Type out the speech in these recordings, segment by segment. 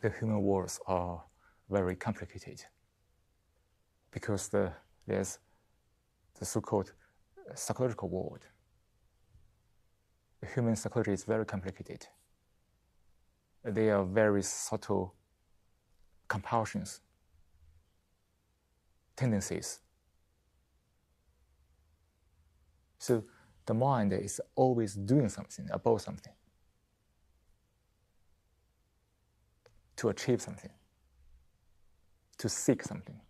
The human worlds are very complicated because there's the so-called psychological world. The human psychology is very complicated. There are very subtle compulsions, tendencies. So the mind is always doing something about something, to achieve something, to seek something,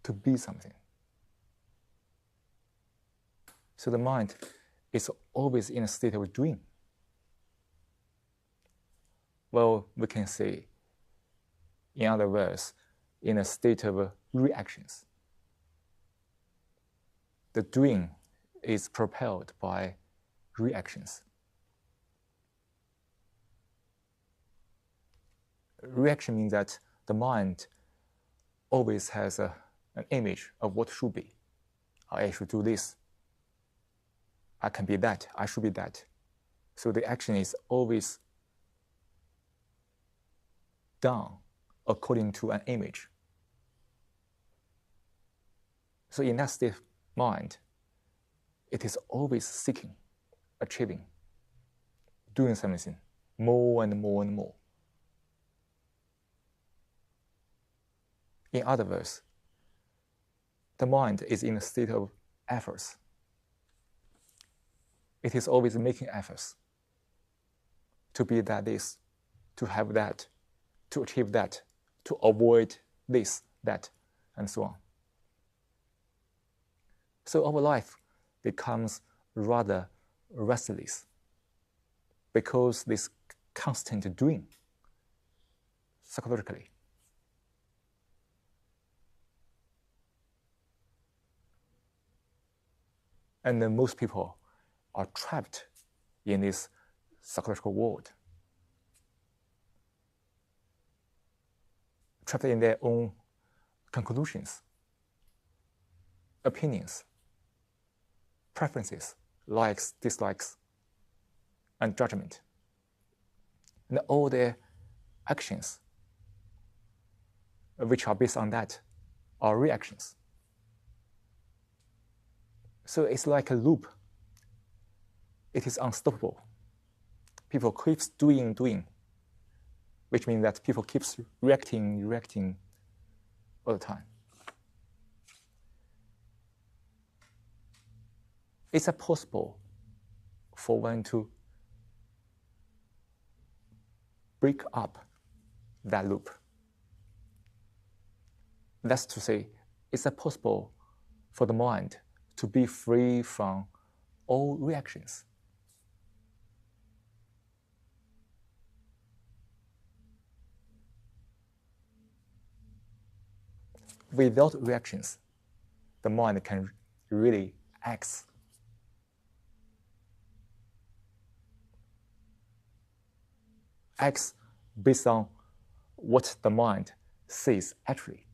to be something. So the mind is always in a state of doing. Well, we can say, in other words, in a state of reactions. The doing is propelled by reactions. Reaction means that the mind always has an image of what should be. I should do this. I can be that. I should be that. So the action is always done according to an image. So in that state of mind, it is always seeking, achieving, doing something more and more and more. In other words, the mind is in a state of efforts. It is always making efforts to be that this, to have that, to achieve that, to avoid this, that, and so on. So our life becomes rather restless because this constant doing psychologically. And then most people are trapped in this psychological world, trapped in their own conclusions, opinions, preferences, likes, dislikes, and judgment. And all their actions, which are based on that, are reactions. So it's like a loop. It is unstoppable. People keep doing, which means that people keep reacting all the time. Is it possible for one to break up that loop? That's to say, is it possible for the mind to be free from all reactions? Without reactions, the mind can really act. Acts based on what the mind sees actually,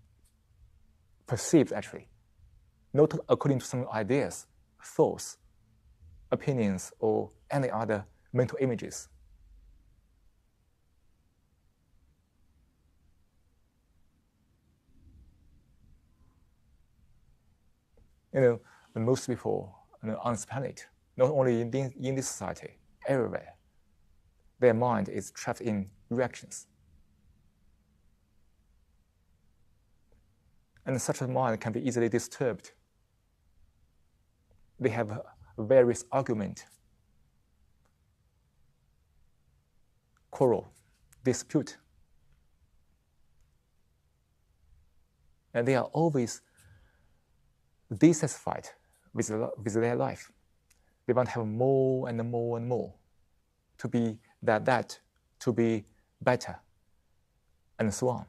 perceives actually, not according to some ideas, thoughts, opinions, or any other mental images. Most people on this planet, not only in this society, everywhere, their mind is trapped in reactions. And such a mind can be easily disturbed. They have various argument, quarrel, dispute. And they are always dissatisfied with their life. They want to have more and more and more, to be that, to be better, and so on.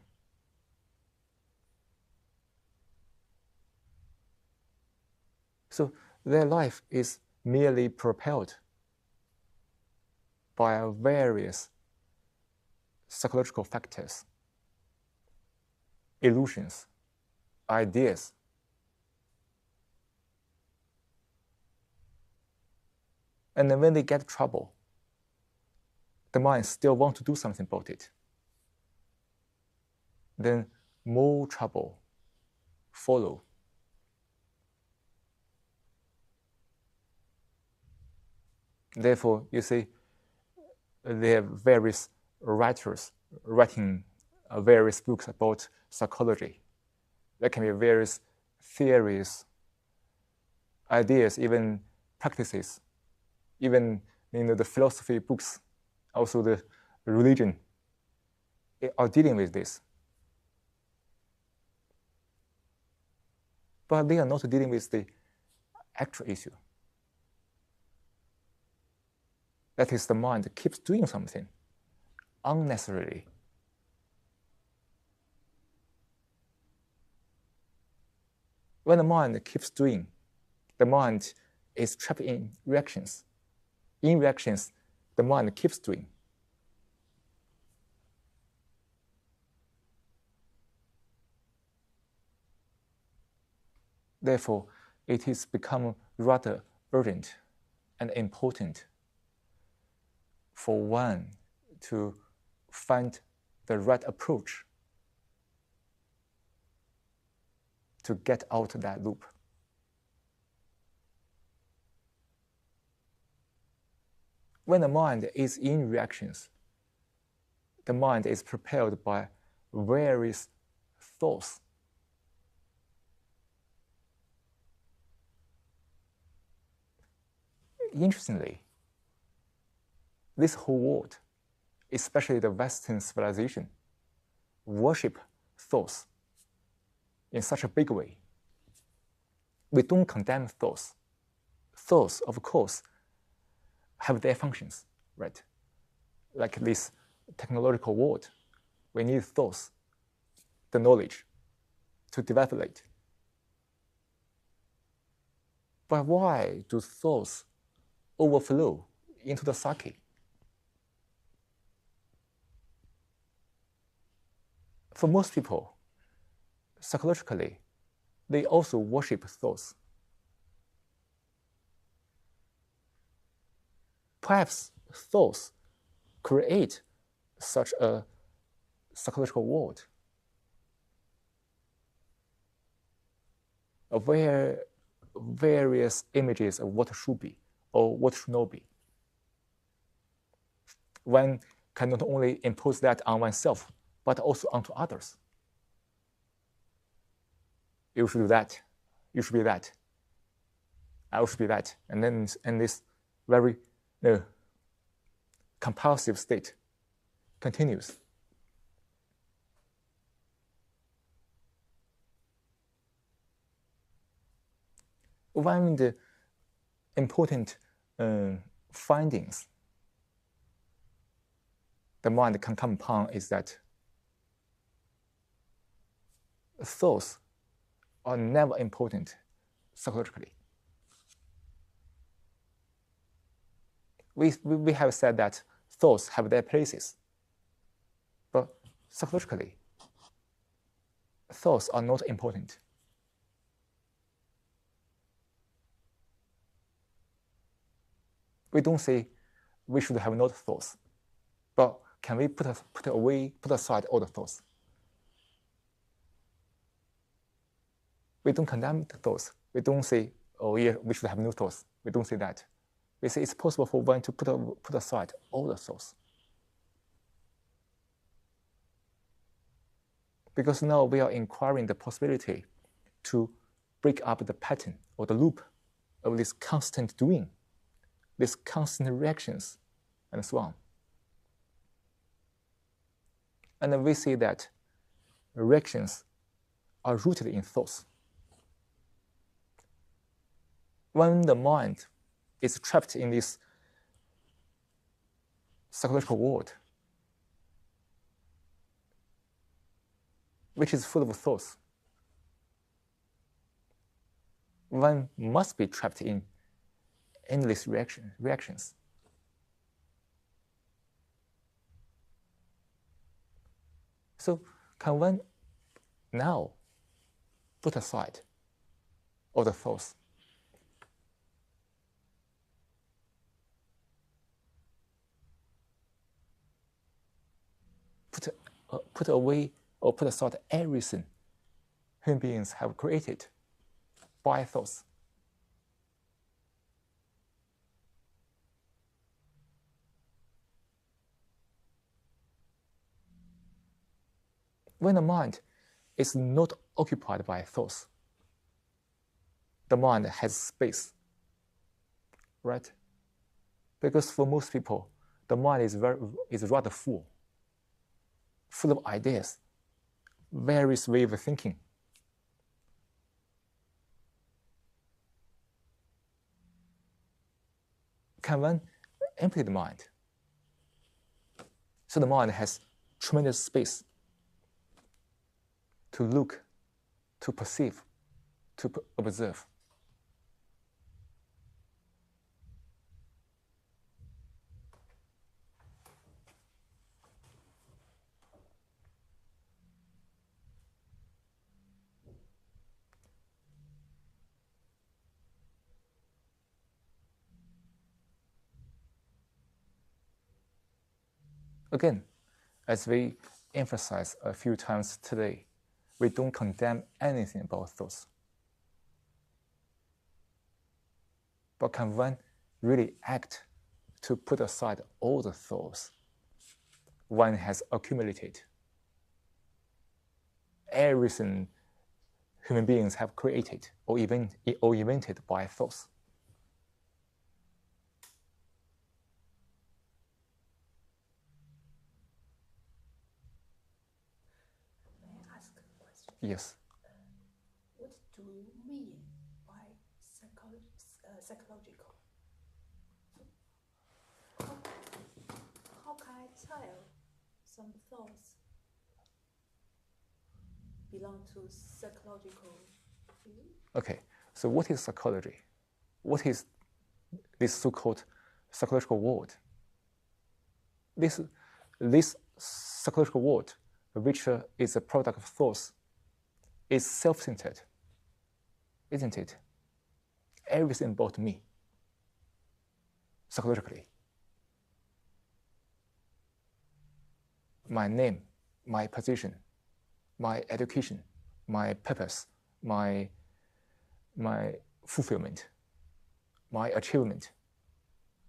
So their life is merely propelled by various psychological factors, illusions, ideas. And then when they get trouble, the mind still wants to do something about it. Then more trouble follow. Therefore, you see, there are various writers writing various books about psychology. There can be various theories, ideas, even practices, even the philosophy books, also the religion are dealing with this. But they are not dealing with the actual issue. That is, the mind keeps doing something unnecessarily. When the mind keeps doing, the mind is trapped in reactions. In reactions, the mind keeps doing. Therefore, it has become rather urgent and important for one to find the right approach to get out of that loop. When the mind is in reactions, the mind is propelled by various thoughts. Interestingly, this whole world, especially the Western civilization, worship thoughts in such a big way. We don't condemn thoughts. Thoughts, of course, have their functions, right? Like this technological world, we need thoughts, the knowledge, to develop it. But why do thoughts overflow into the psyche? For most people, psychologically, they also worship thoughts. Perhaps thoughts create such a psychological world where various images of what should be or what should not be. One can not only impose that on oneself, but also onto others. You should do that. You should be that. I should be that. And then in this very compulsive state continues. One of the important findings the mind can come upon is that thoughts are never important psychologically. We have said that thoughts have their places, but psychologically, thoughts are not important. We don't say we should have no thoughts, but can we put aside all the thoughts? We don't condemn the thoughts. We don't say, oh yeah, we should have no thoughts. We don't say that. We say it's possible for one to put aside all the thoughts. Because now we are inquiring the possibility to break up the pattern or the loop of this constant doing, these constant reactions, and so on. And then we see that reactions are rooted in thoughts. When the mind is trapped in this psychological world, which is full of thoughts, one must be trapped in endless reactions. So can one now put aside all the thoughts? Put away or put aside everything human beings have created by thoughts. When the mind is not occupied by thoughts, the mind has space, right? Because for most people, the mind is rather full of ideas, various ways of thinking. Can one empty the mind? So the mind has tremendous space to look, to perceive, to observe. Again, as we emphasized a few times today, we don't condemn anything about thoughts. But can one really act to put aside all the thoughts one has accumulated? Everything human beings have created or invented by thoughts. Yes. What do you mean by psychological? How can I tell some thoughts belong to psychological field? Okay, so what is psychology? What is this so-called psychological world? This psychological world, which is a product of thoughts, is self-centered, isn't it? Everything about me, psychologically. My name, my position, my education, my purpose, my fulfillment, my achievement,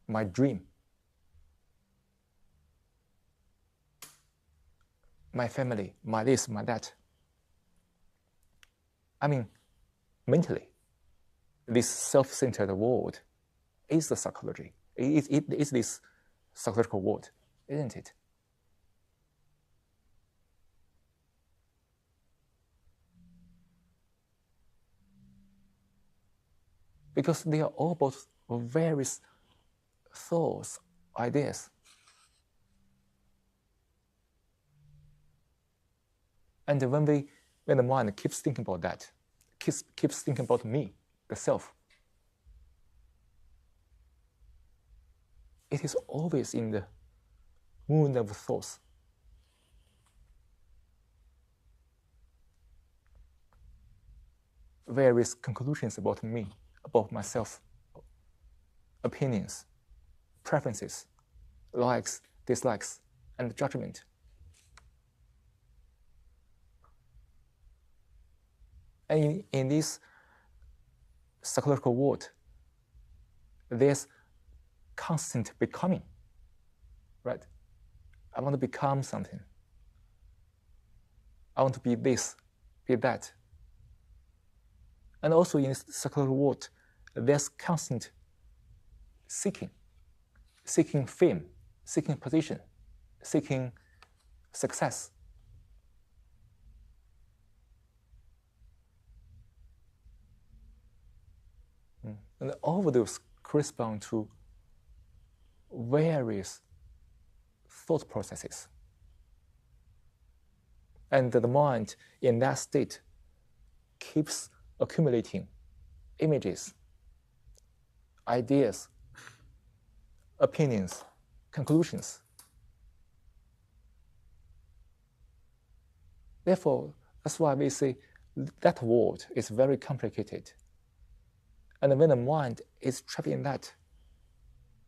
my dream, my family, my this, my that. I mean, mentally, this self-centered world is the psychology. It is this psychological world, isn't it? Because they are all about various thoughts, ideas. And when the mind keeps thinking about that, keeps thinking about me, the self, it is always in the mood of thoughts. Various conclusions about me, about myself, opinions, preferences, likes, dislikes, and judgment. And in this psychological world, there's constant becoming, right? I want to become something. I want to be this, be that. And also in this psychological world, there's constant seeking fame, seeking position, seeking success. And all of those correspond to various thought processes. And the mind in that state keeps accumulating images, ideas, opinions, conclusions. Therefore, that's why we say that world is very complicated. And when the mind is trapped in that,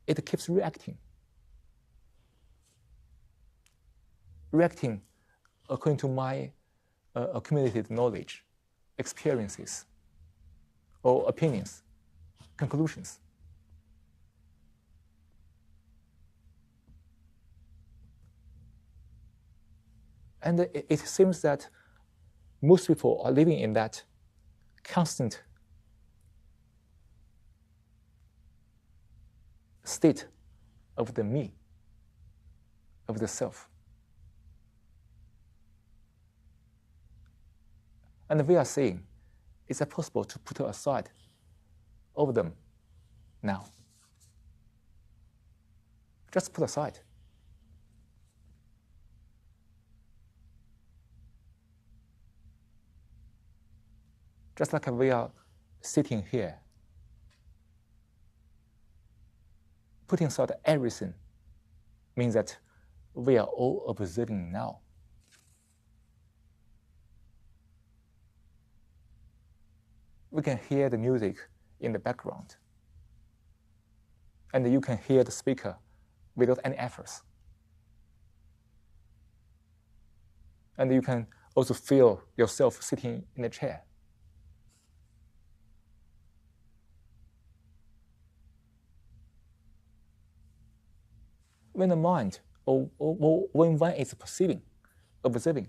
it keeps reacting according to my accumulated knowledge, experiences, or opinions, conclusions. And it seems that most people are living in that constant state of the me, of the self. And we are saying, is it possible to put aside all of them now? Just put aside. Just like we are sitting here, putting aside everything means that we are all observing now. We can hear the music in the background, and you can hear the speaker without any efforts. And you can also feel yourself sitting in a chair. When the mind, or when one is perceiving, observing,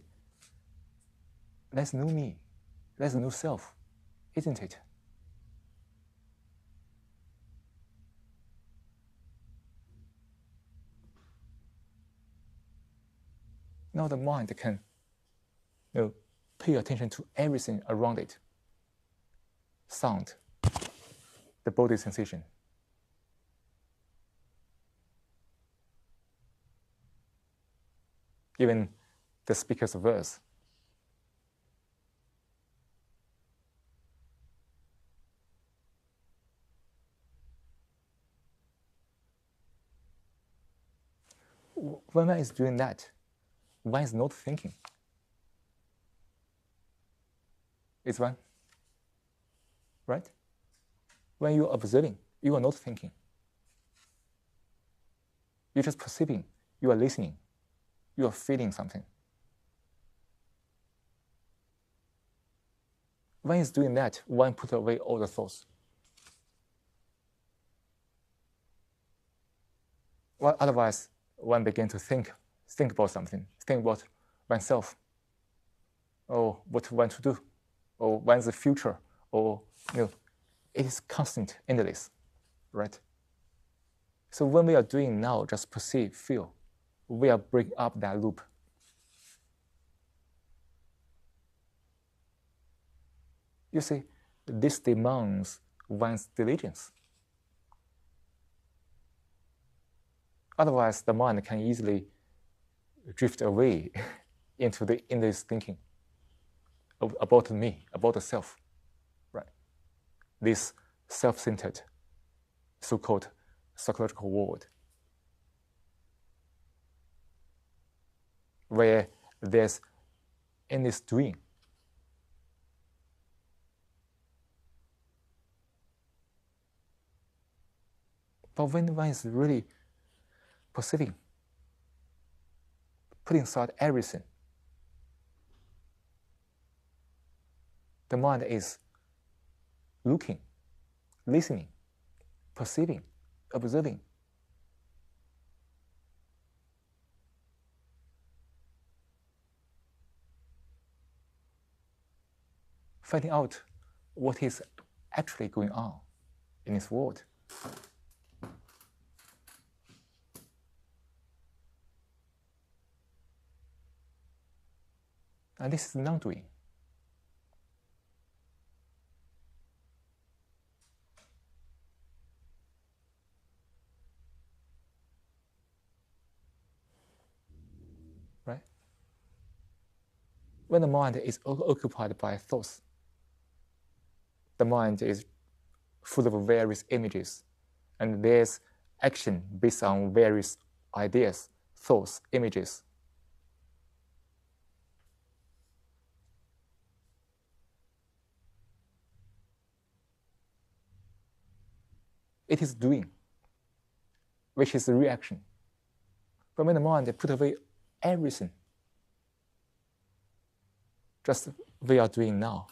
there's no me, there's no self, isn't it? Now the mind can pay attention to everything around it. Sound, the body sensation. Even the speaker's verse. When one is doing that, one is not thinking. Is one? Right? When you are observing, you are not thinking. You're just perceiving, you are listening, you are feeling something. When is doing that, one put away all the thoughts. Well, otherwise, one begin to think about something, think about oneself, or what one to do, or one's the future, or it is constant, endless, right? So when we are doing now, just perceive, feel, we are breaking up that loop. You see, this demands one's diligence. Otherwise, the mind can easily drift away into this thinking about me, about the self, right? This self-centered, so-called psychological world, where there's endless doing. But when one is really perceiving, putting aside everything, the mind is looking, listening, perceiving, observing. Finding out what is actually going on. in this world. And this is non-doing. Right? When the mind is occupied by thoughts, the mind is full of various images, and there's action based on various ideas, thoughts, images. It is doing, which is the reaction. But when the mind put away everything, just we are doing now,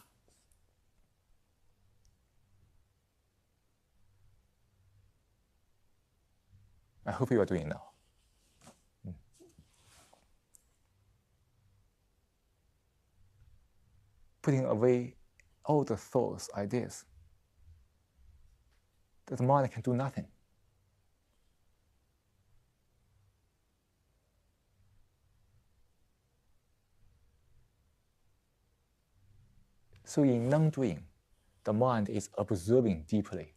I hope you are doing now. Putting away all the thoughts, ideas, that the mind can do nothing. So in non-doing, the mind is observing deeply.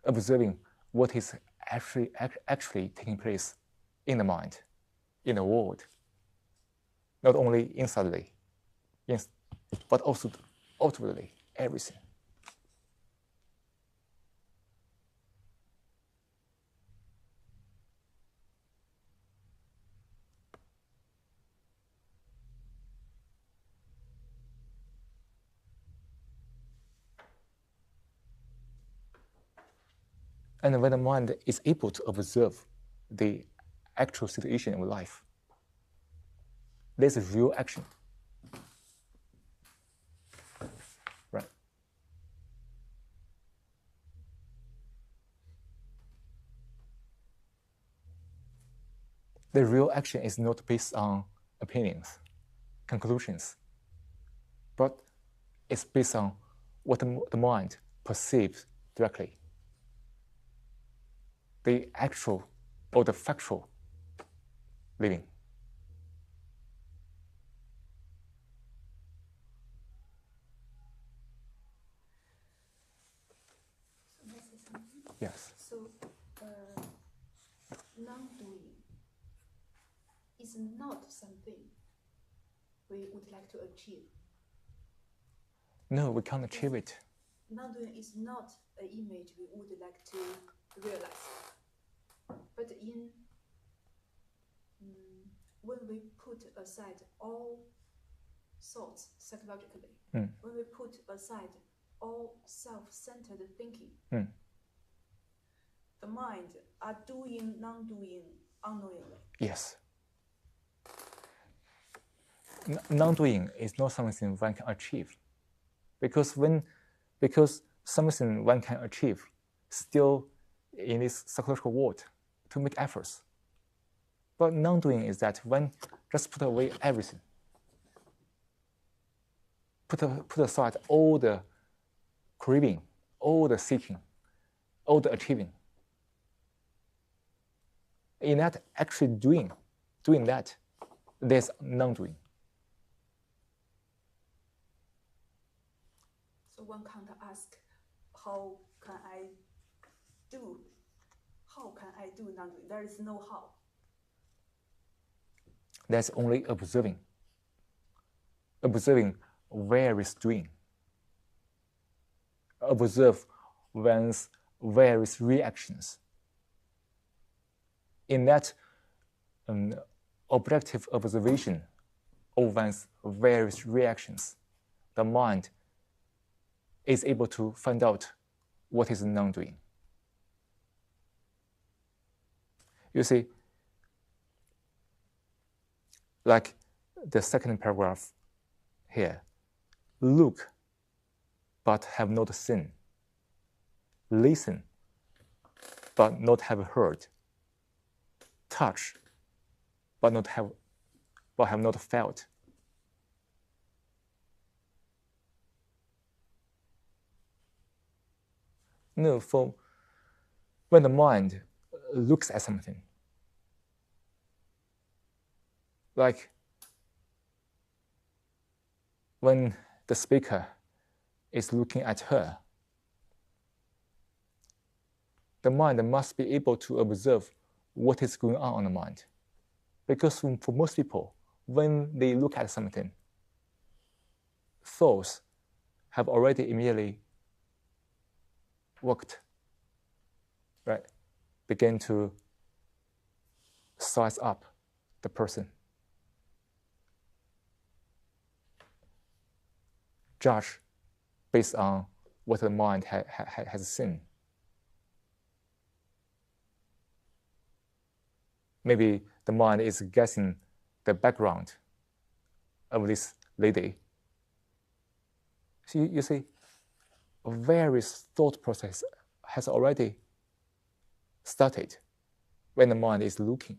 Observing what is actually taking place in the mind, in the world, not only insidely, but also outwardly, everything. And when the mind is able to observe the actual situation of life, there's a real action. Right? The real action is not based on opinions, conclusions, but it's based on what the mind perceives directly. The actual or the factual living. So may I say something? Yes. So non-doing is not something we would like to achieve. No, we can't achieve it. Non-doing is not an image we would like to realize. But when we put aside all thoughts psychologically, when we put aside all self-centered thinking, the mind are doing non-doing unknowingly. Yes. Non-doing is not something one can achieve, because something one can achieve still in this psychological world to make efforts. But non-doing is that one just put away everything, put aside all the craving, all the seeking, all the achieving. In that actually doing that, there's non-doing. So one can't ask, how can I do non-doing? There is no how. There's only observing where is doing. Observe one's various reactions. In that objective observation of one's various reactions, the mind is able to find out what is non-doing. You see, like the second paragraph here, look, but have not seen. Listen, but not have heard. Touch, but not but have not felt. No, for when the mind looks at something, like when the speaker is looking at her, the mind must be able to observe what is going on the mind. Because for most people, when they look at something, thoughts have already immediately worked, right? Begin to size up the person, judge based on what the mind has seen. Maybe the mind is guessing the background of this lady. So you see, various thought process has already started when the mind is looking.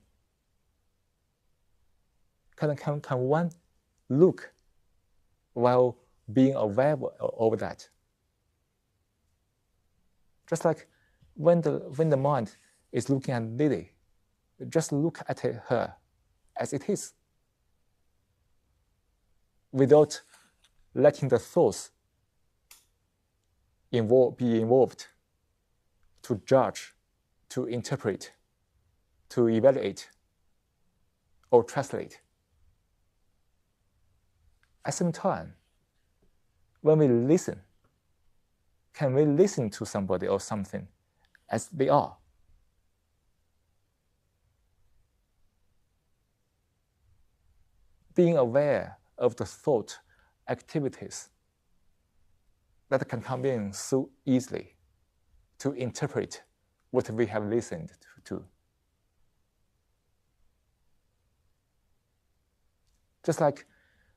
Can one look while being aware of that? Just like when the mind is looking at Lily, just look at her as it is, without letting the thoughts be involved to judge, to interpret, to evaluate, or translate. At the same time, when we listen, can we listen to somebody or something as they are? Being aware of the thought activities that can come in so easily to interpret what we have listened to. Just like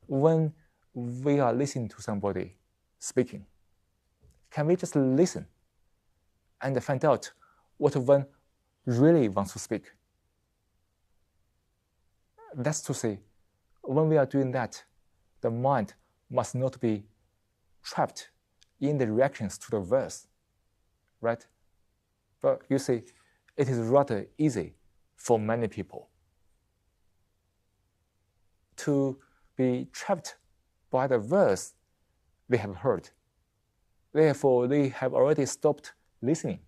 when we are listening to somebody speaking, can we just listen and find out what one really wants to speak? That's to say, when we are doing that, the mind must not be trapped in the reactions to the verse, right? But you see, it is rather easy for many people to be trapped by the verse they have heard. Therefore, they have already stopped listening.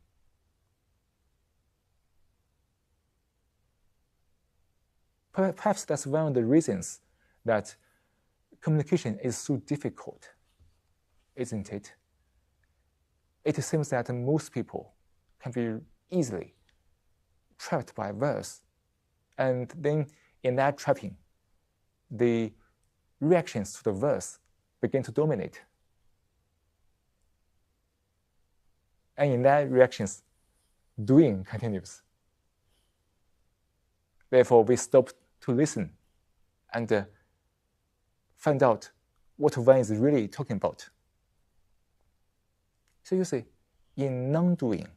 Perhaps that's one of the reasons that communication is so difficult, isn't it? It seems that most people can be easily trapped by verse, and then in that trapping, the reactions to the verse begin to dominate. And in that reactions, doing continues. Therefore, we stop to listen and find out what one is really talking about. So you see, in non-doing,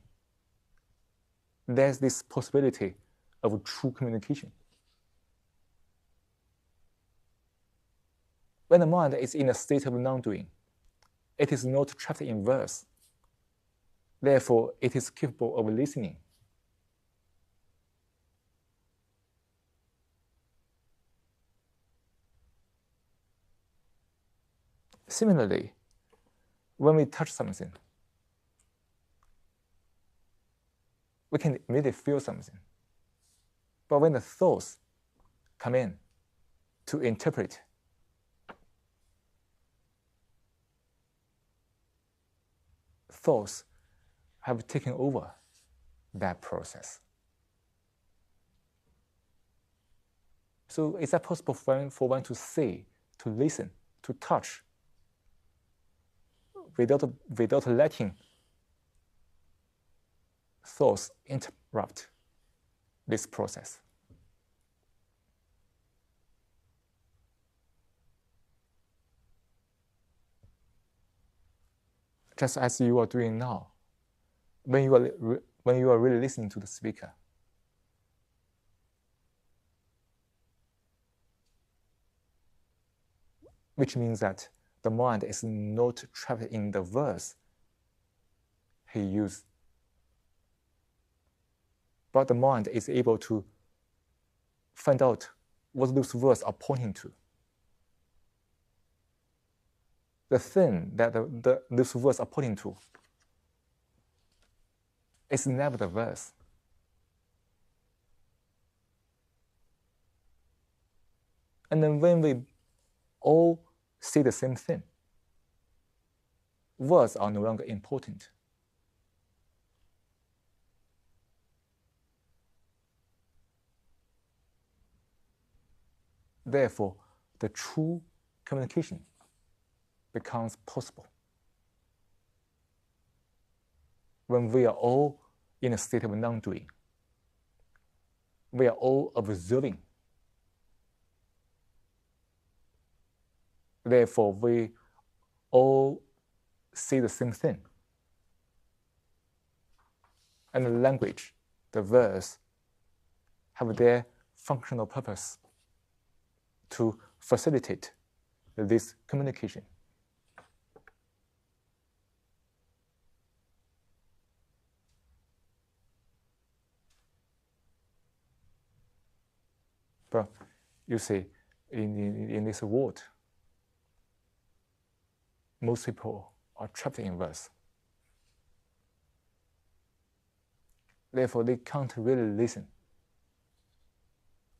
there's this possibility of true communication. When the mind is in a state of non-doing, it is not trapped in verse. Therefore, it is capable of listening. Similarly, when we touch something, we can immediately feel something. But when the thoughts come in to interpret, thoughts have taken over that process. So is that possible for one to see, to listen, to touch, without letting thoughts interrupt this process? Just as you are doing now, when you are really listening to the speaker, which means that the mind is not trapped in the words he used, but the mind is able to find out what those words are pointing to. The thing that those words are pointing to is never the verse. And then when we all see the same thing, words are no longer important. Therefore, the true communication becomes possible when we are all in a state of non-doing. We are all observing. Therefore, we all see the same thing. And the language, the verse, have their functional purpose to facilitate this communication. But you see, in this world, most people are trapped in verse. Therefore, they can't really listen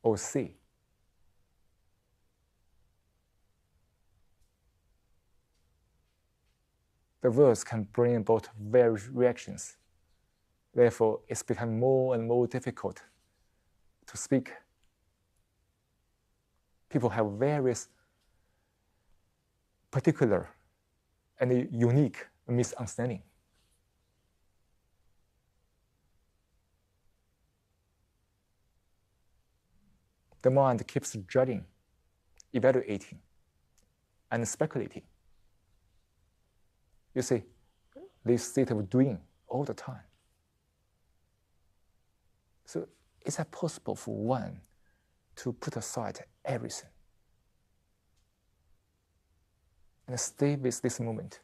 or see. The verse can bring about various reactions. Therefore, it's become more and more difficult to speak. People have various particular and unique misunderstanding. The mind keeps judging, evaluating, and speculating. You see, this state of doing all the time. So is it possible for one to put aside everything and stay with this moment?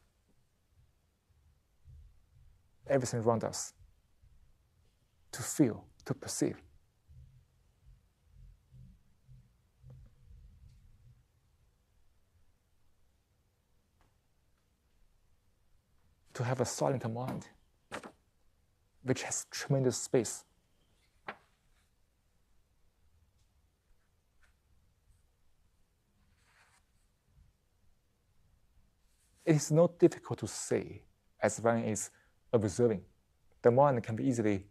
Everything around us, to feel, to perceive. To have a silent mind, which has tremendous space. It is not difficult to say as one is observing. The mind can be easily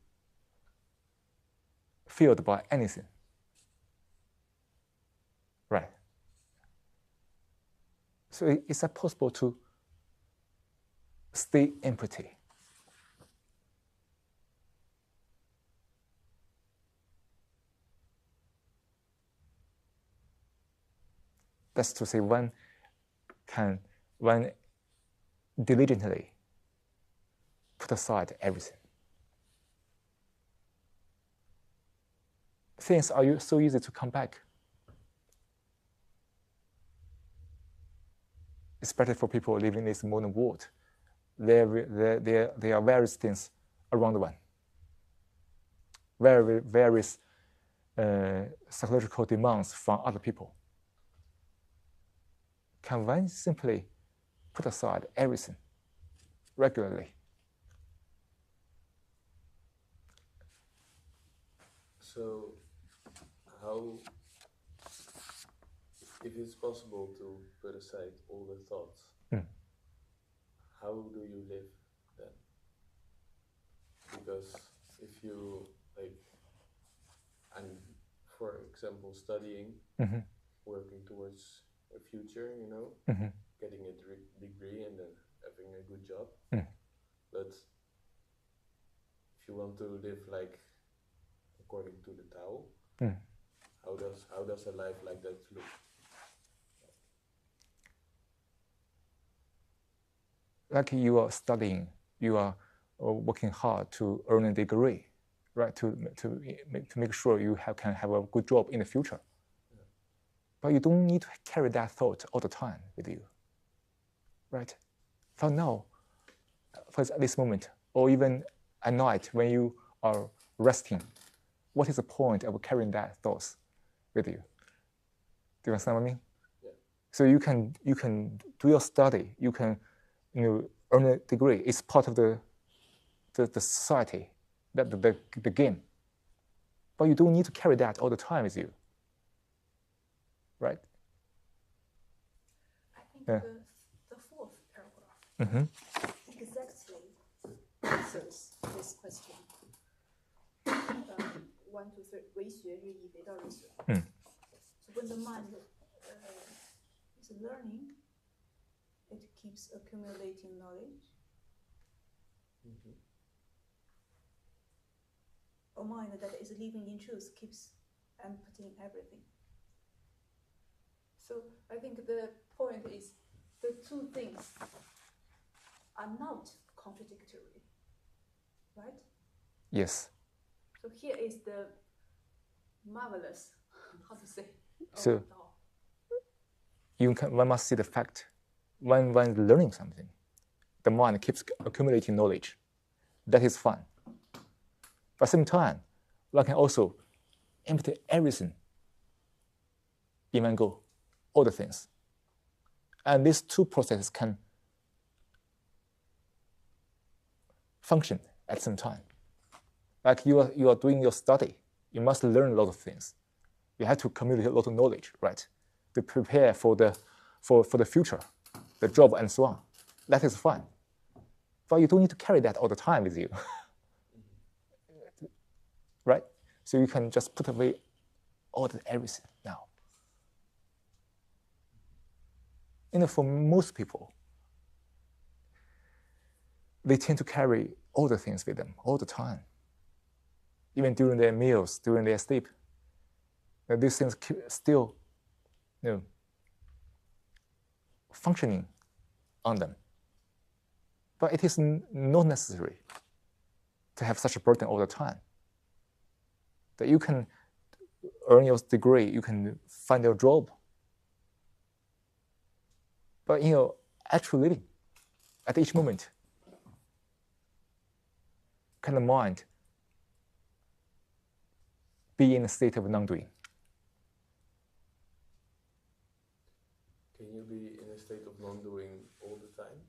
filled by anything. Right. So is it possible to stay empty? That's to say, one diligently put aside everything. Things are so easy to come back. Especially for people living in this modern world. There are various things around one. Various psychological demands from other people. Can one simply put aside everything regularly? So, how, if it's possible to put aside all the thoughts, how do you live then? Because if you, I'm, for example, studying, working towards a future, getting a degree and then having a good job. But if you want to live according to the Tao, how does a life like that look? Like you are studying, you are working hard to earn a degree, right? To make sure you can have a good job in the future. Yeah. But you don't need to carry that thought all the time with you, right? For now, for this moment, or even at night when you are resting, what is the point of carrying that thoughts with you? Do you understand what I mean? Yeah. So you can do your study, you can earn a degree. It's part of the society, the game. But you don't need to carry that all the time with you, right? I think the fourth paragraph exactly answers this question. 1 to 3, 为学日益，为道日损。So when the mind is learning, it keeps accumulating knowledge. A mind that is living in truth keeps emptying everything. So I think the point is the two things are not contradictory, right? Yes. So here is the marvelous, how to say? So one must see the fact. When learning something, the mind keeps accumulating knowledge. That is fun. But at the same time, one can also empty everything in one go, all the things. And these two processes can function at the same time. Like you are doing your study, you must learn a lot of things. You have to accumulate a lot of knowledge, right? To prepare for the future, the job and so on. That is fun. But you don't need to carry that all the time with you. Right? So you can just put away everything now. For most people, they tend to carry all the things with them all the time. Even during their meals, during their sleep. These things still functioning on them. But it is not necessary to have such a burden all the time. That you can earn your degree, you can find your job. But in your actual living, at each moment, can the mind be in a state of non-doing? Can you be in a state of non-doing all the time?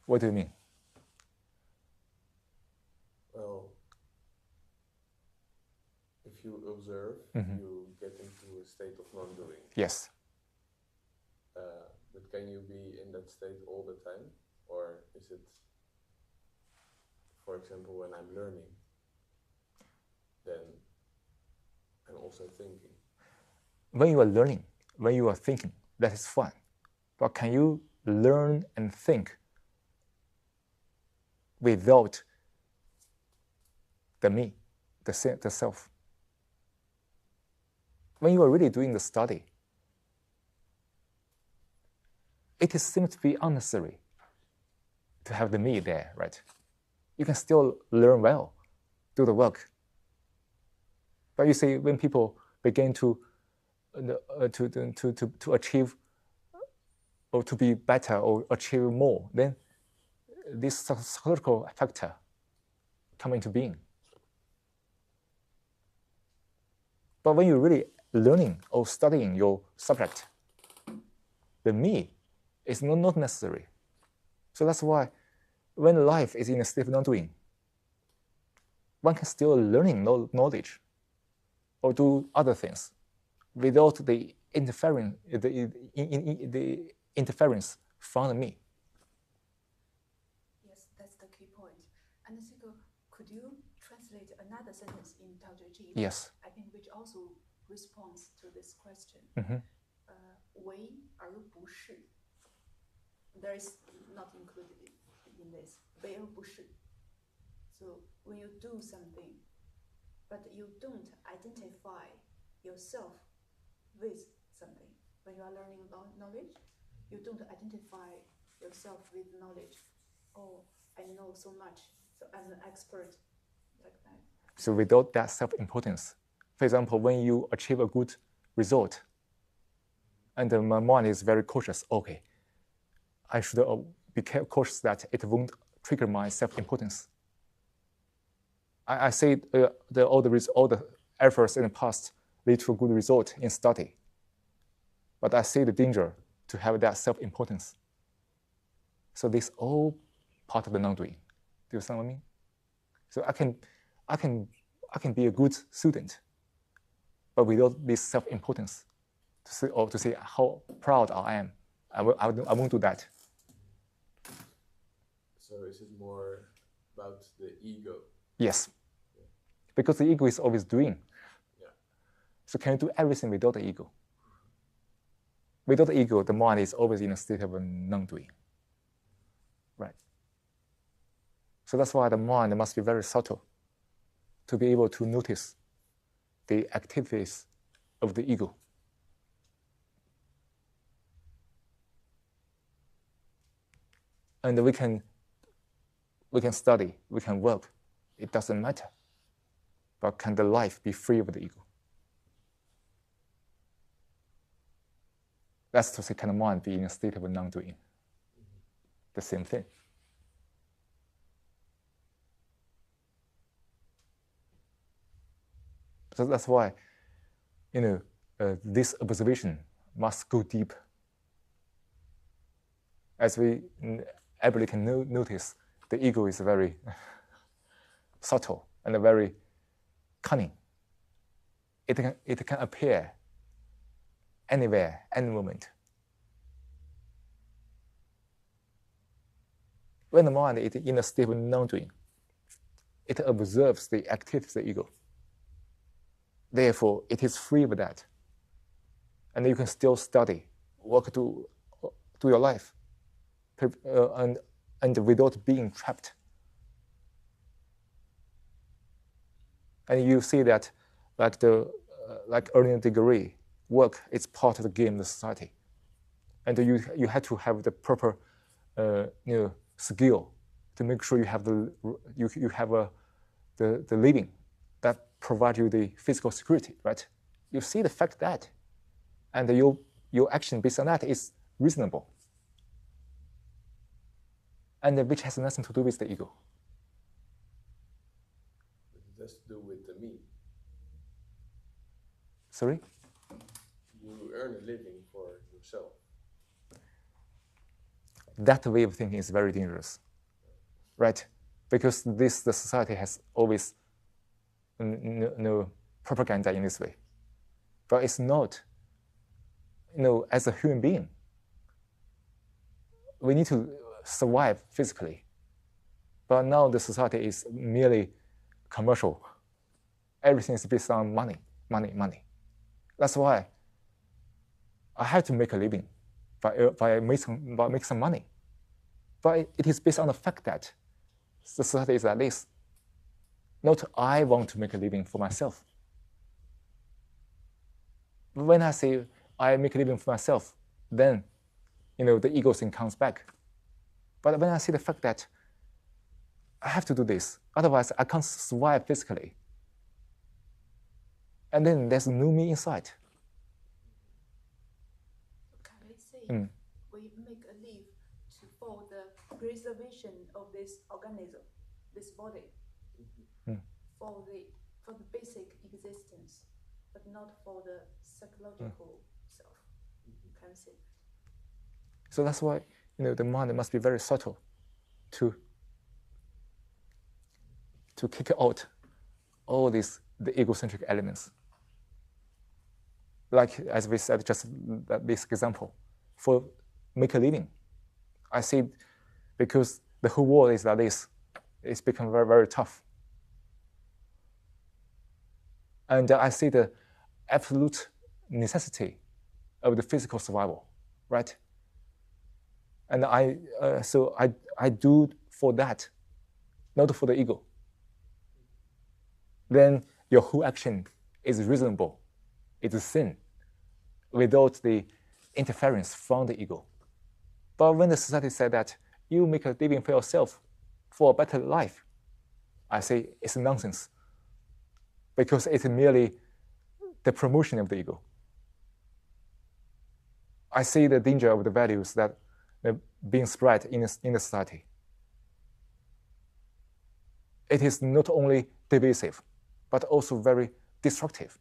What do you mean? Well, if you observe, you get into a state of non-doing. Yes. But can you be in that state all the time? Or is it, for example, when I'm learning, then I'm also thinking? When you are learning, when you are thinking, that is fun. But can you learn and think without the me, the self? When you are really doing the study, it seems to be unnecessary to have the me there, right? You can still learn well, do the work. But you see, when people begin to achieve or to be better or achieve more, then this psychological factor come into being. But when you're really learning or studying your subject, the me is not necessary. So that's why when life is in a state of non-doing, one can still learning knowledge or do other things without the interference from the me. Yes, that's the key point. And could you translate another sentence in Tao Te Ching? Yes. I think which also responds to this question. 为而不是. There is not included in this. 为而不是. So when you do something, but you don't identify yourself with something. When you are learning knowledge, you don't identify yourself with knowledge. Oh, I know so much, so I'm an expert, like that. So without that self-importance, For example, when you achieve a good result, and my mind is very cautious, okay, I should be cautious that it won't trigger my self-importance. I say all the efforts in the past lead to a good result in study, but I see the danger to have that self-importance. So this all part of the non-doing. Do you understand what I mean? So I can be a good student, but without this self-importance to say how proud I am. I won't do that. So is it more about the ego? Yes, because the ego is always doing. Yeah. So can you do everything without the ego? Without the ego, the mind is always in a state of non-doing. Right. So that's why the mind must be very subtle to be able to notice the activities of the ego. And we can study, we can work, it doesn't matter. But can the life be free of the ego? That's to say, can the mind be in a state of non-doing? The same thing. So that's why, this observation must go deep. As everybody can notice, the ego is very subtle and very cunning. It can appear anywhere, any moment. When the mind is in a state of non-doing, it observes the activities of the ego. Therefore, it is free of that. And you can still study, work to your life, and without being trapped. And you see that, like earning a degree, work is part of the game of the society, and you have to have the proper, skill to make sure you have the living that provide you the physical security, right? You see the fact that, and your action based on that is reasonable, and which has nothing to do with the ego. It has to do with the me. Sorry? You earn a living for yourself. That way of thinking is very dangerous, right? Because the society has always propaganda in this way. But it's not, as a human being, we need to survive physically. But now the society is merely commercial. Everything is based on money, money, money. That's why I have to make a living by make some money. But it is based on the fact that the society is like this. Not I want to make a living for myself. When I say I make a living for myself, then the ego thing comes back. But when I see the fact that I have to do this, otherwise I can't survive physically, and then there's no me inside. Can we say we make a leave for the preservation of this organism, this body, for the basic existence, but not for the psychological self? Can we say? So that's why the mind must be very subtle to kick out all the egocentric elements. Like as we said, just that basic example, for make a living, I see because the whole world is like this, it's become very, very tough. And I see the absolute necessity of the physical survival, right? And I do for that, not for the ego. Then your whole action is reasonable. It is sin, without the interference from the ego. But when the society said that you make a living for yourself, for a better life, I say it's nonsense, because it's merely the promotion of the ego. I see the danger of the values that are being spread in the society. It is not only divisive, but also very destructive,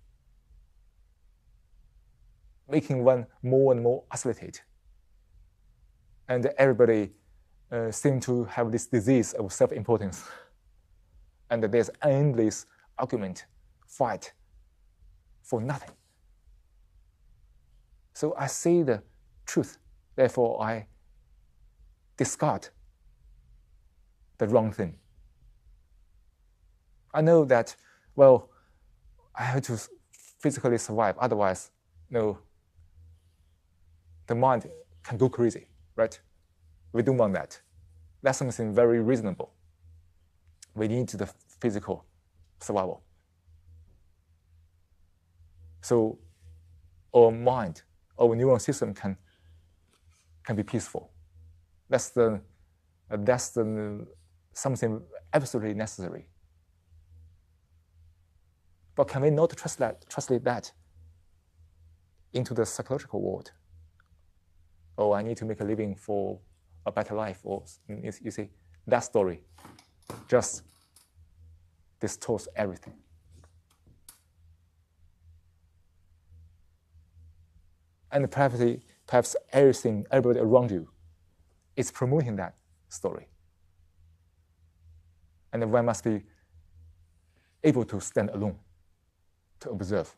making one more and more isolated. And everybody seems to have this disease of self-importance. And there's endless argument, fight for nothing. So I see the truth, therefore I discard the wrong thing. I know that, well, I have to physically survive, otherwise, no, the mind can go crazy, right? We don't want that. That's something very reasonable. We need the physical survival. So our mind, our neural system can be peaceful. That's something absolutely necessary. But can we not translate that into the psychological world? Oh, I need to make a living for a better life, or you see, that story just distorts everything. And perhaps everybody around you is promoting that story. And one must be able to stand alone, to observe.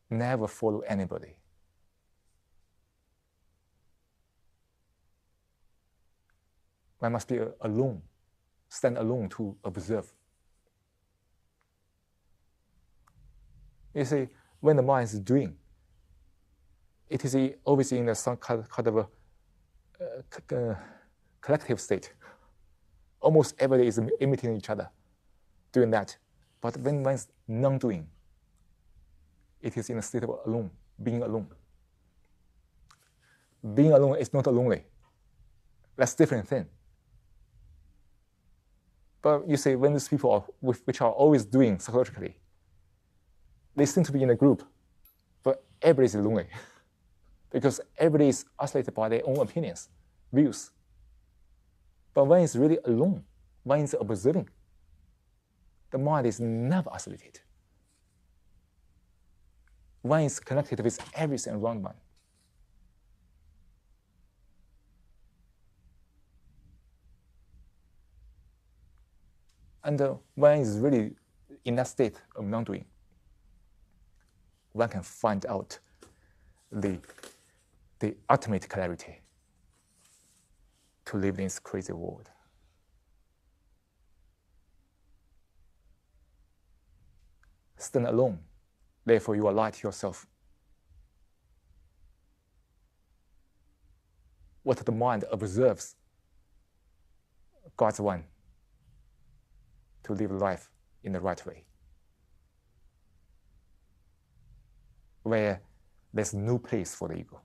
Never follow anybody. One must be alone, stand alone to observe. You see, when the mind is doing, it is always in some kind of a collective state. Almost everybody is imitating each other, doing that. But when one is non-doing, it is in a state of alone, being alone. Being alone is not lonely. That's a different thing. But you see, when these people which are always doing psychologically, they seem to be in a group, but everybody is lonely because everybody is isolated by their own opinions, views. But one is really alone, one is observing. The mind is never isolated. One is connected with everything around one. And one is really in that state of non-doing. One can find out the ultimate clarity to live in this crazy world. Stand alone, therefore you are light yourself. What the mind observes guides one to live life in the right way, where there's no place for the ego.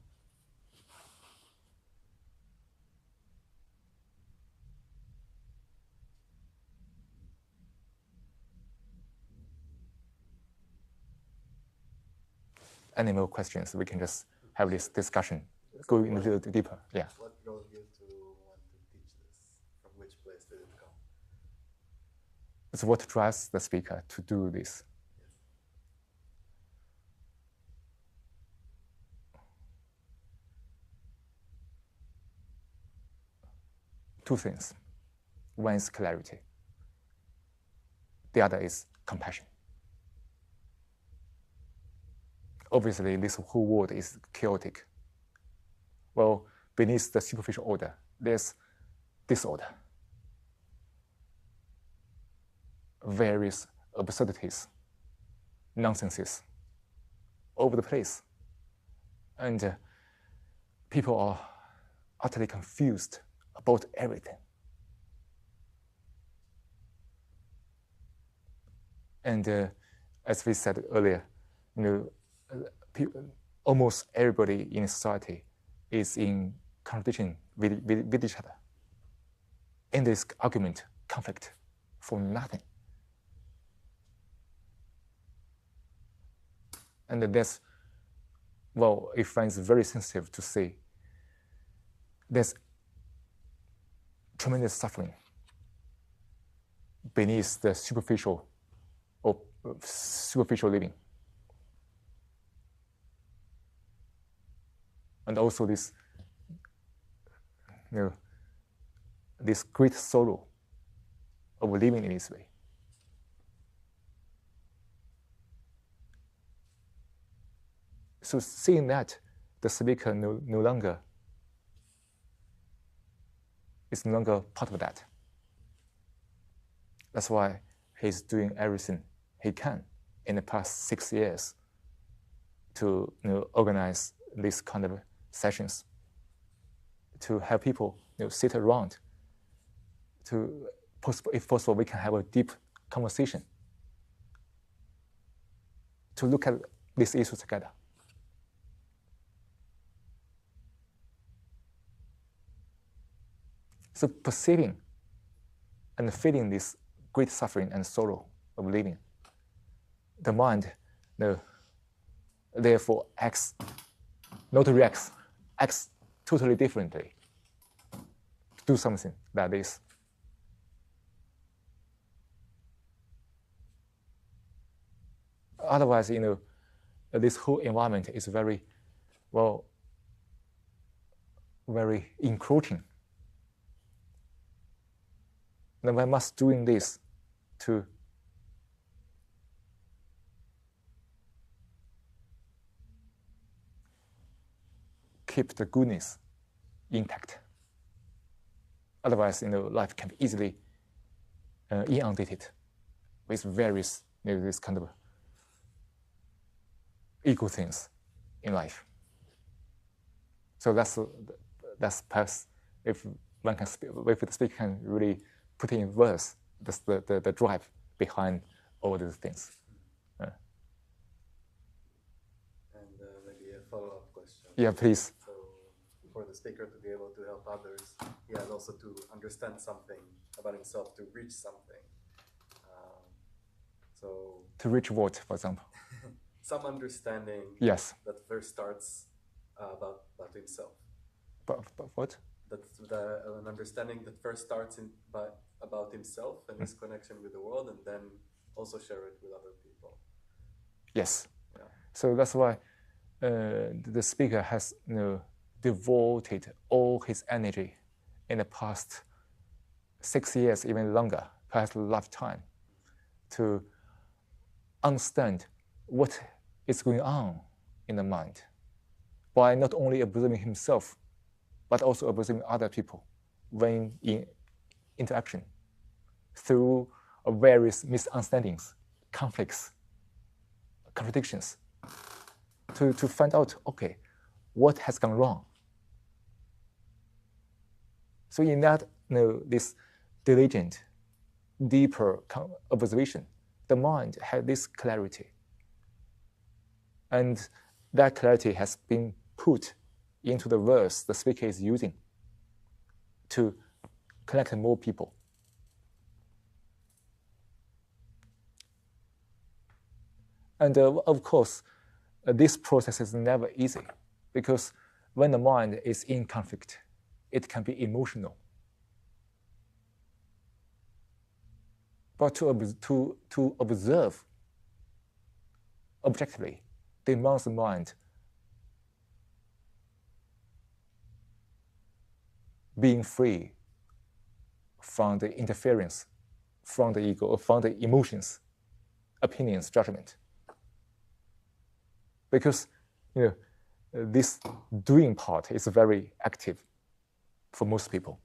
Any more questions? We can just have this discussion, go a little deeper. Yeah. What drove you to want to teach this? From which place did it come? It's what drives the speaker to do this. Two things. One is clarity. The other is compassion. Obviously, this whole world is chaotic. Well, beneath the superficial order, there's disorder. Various absurdities, nonsenses, over the place. And people are utterly confused about everything. And as we said earlier, almost everybody in society is in contradiction with each other. In this argument, conflict for nothing. And that's, well, I find it very sensitive to see there's tremendous suffering beneath the superficial living. And also this, this great sorrow of living in this way. So seeing that, the speaker no longer is no longer part of that. That's why he's doing everything he can in the past 6 years to organize this kind of sessions, to have people sit around, to, if possible, we can have a deep conversation, to look at these issues together. So perceiving and feeling this great suffering and sorrow of living, the mind therefore acts, not reacts, acts totally differently. Do something like this. Otherwise, this whole environment is very, well, very encroaching. Then we must doing this to keep the goodness intact. Otherwise, life can be easily inundated with various this kind of ego things in life. So that's perhaps if one can speak, if the speaker can really put in verse the drive behind all these things. And maybe a follow-up question. Yeah, please. So for the speaker to be able to help others, he has also to understand something about himself to reach something. So to reach what, for example? Some understanding. Yes. That first starts about himself. But what? That's an understanding that first starts about himself and his connection with the world, and then also share it with other people. Yes. Yeah. So that's why the speaker has devoted all his energy in the past 6 years, even longer, past lifetime, to understand what is going on in the mind by not only observing himself, but also observing other people when in interaction through various misunderstandings, conflicts, contradictions, to find out, okay, what has gone wrong. So in that, this diligent, deeper observation, the mind had this clarity. And that clarity has been put into the verse the speaker is using to connect more people. And of course, this process is never easy, because when the mind is in conflict, it can be emotional. But to observe objectively demands the mind being free from the interference, from the ego, or from the emotions, opinions, judgment. Because this doing part is very active for most people.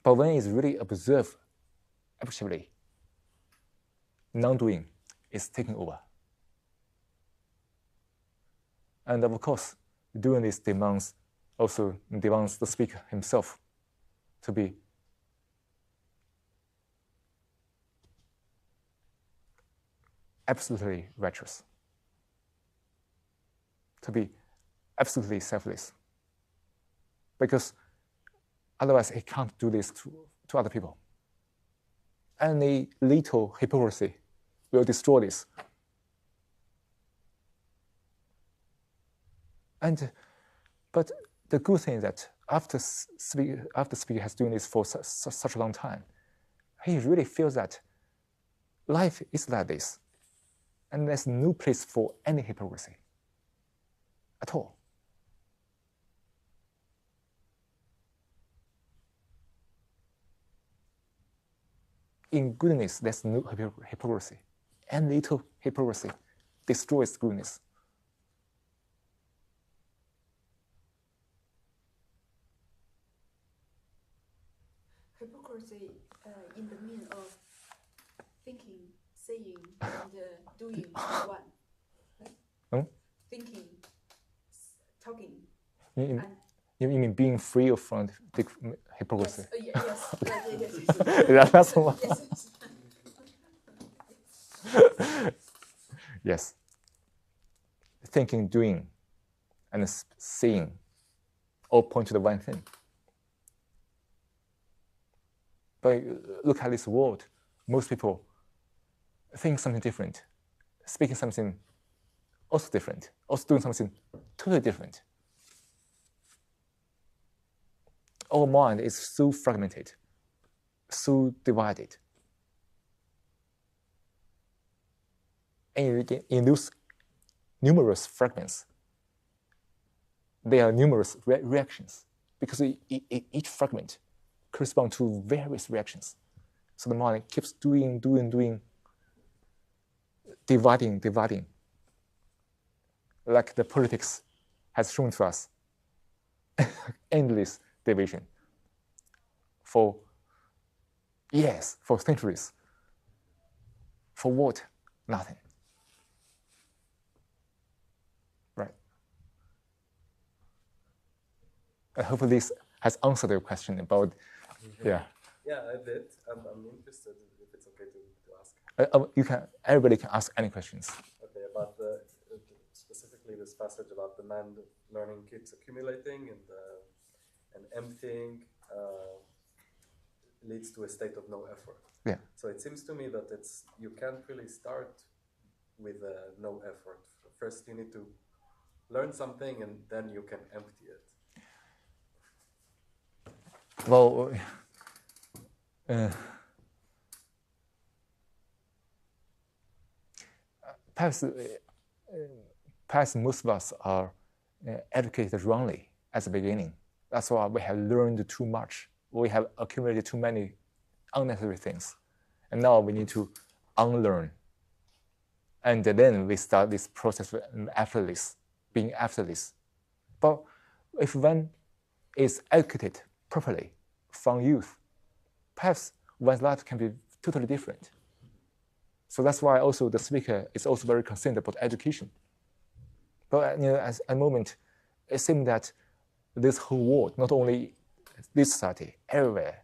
But when it's really observed objectively, non-doing is taking over. And of course, doing this demands the speaker himself to be absolutely righteous, to be absolutely selfless, because otherwise he can't do this to other people. Any little hypocrisy will destroy this. But the good thing is that after speaker has doing this for such a long time, he really feels that life is like this, and there's no place for any hypocrisy at all. In goodness, there's no hypocrisy. And little hypocrisy destroys goodness. Hypocrisy in the meaning of thinking, saying, and doing one. Hmm? Thinking, talking. You mean being free from the hypocrisy? Yes. Yes. That's one. Yes. Thinking, doing, and seeing all point to the one thing. But look at this world. Most people think something different, speaking something also different, also doing something totally different. Our mind is so fragmented, so divided. And in those numerous fragments, there are numerous reactions, because each fragment corresponds to various reactions. So the mind keeps doing, dividing, like the politics has shown to us. Endless division for years, for centuries. For what? Nothing. Right. I hope this has answered your question about, yeah. Yeah, I did. I'm interested if it's okay to ask. Everybody can ask any questions. Okay, about specifically this passage about the man learning keeps accumulating and emptying leads to a state of no effort. Yeah. So it seems to me that you can't really start with no effort. First, you need to learn something, and then you can empty it. Well, perhaps most of us are educated wrongly at the beginning. That's why we have learned too much. We have accumulated too many unnecessary things. And now we need to unlearn. And then we start this process of being effortless. But if one is educated properly from youth, perhaps one's life can be totally different. So that's why also the speaker is also very concerned about education. But at a moment, it seems that this whole world, not only this society, everywhere,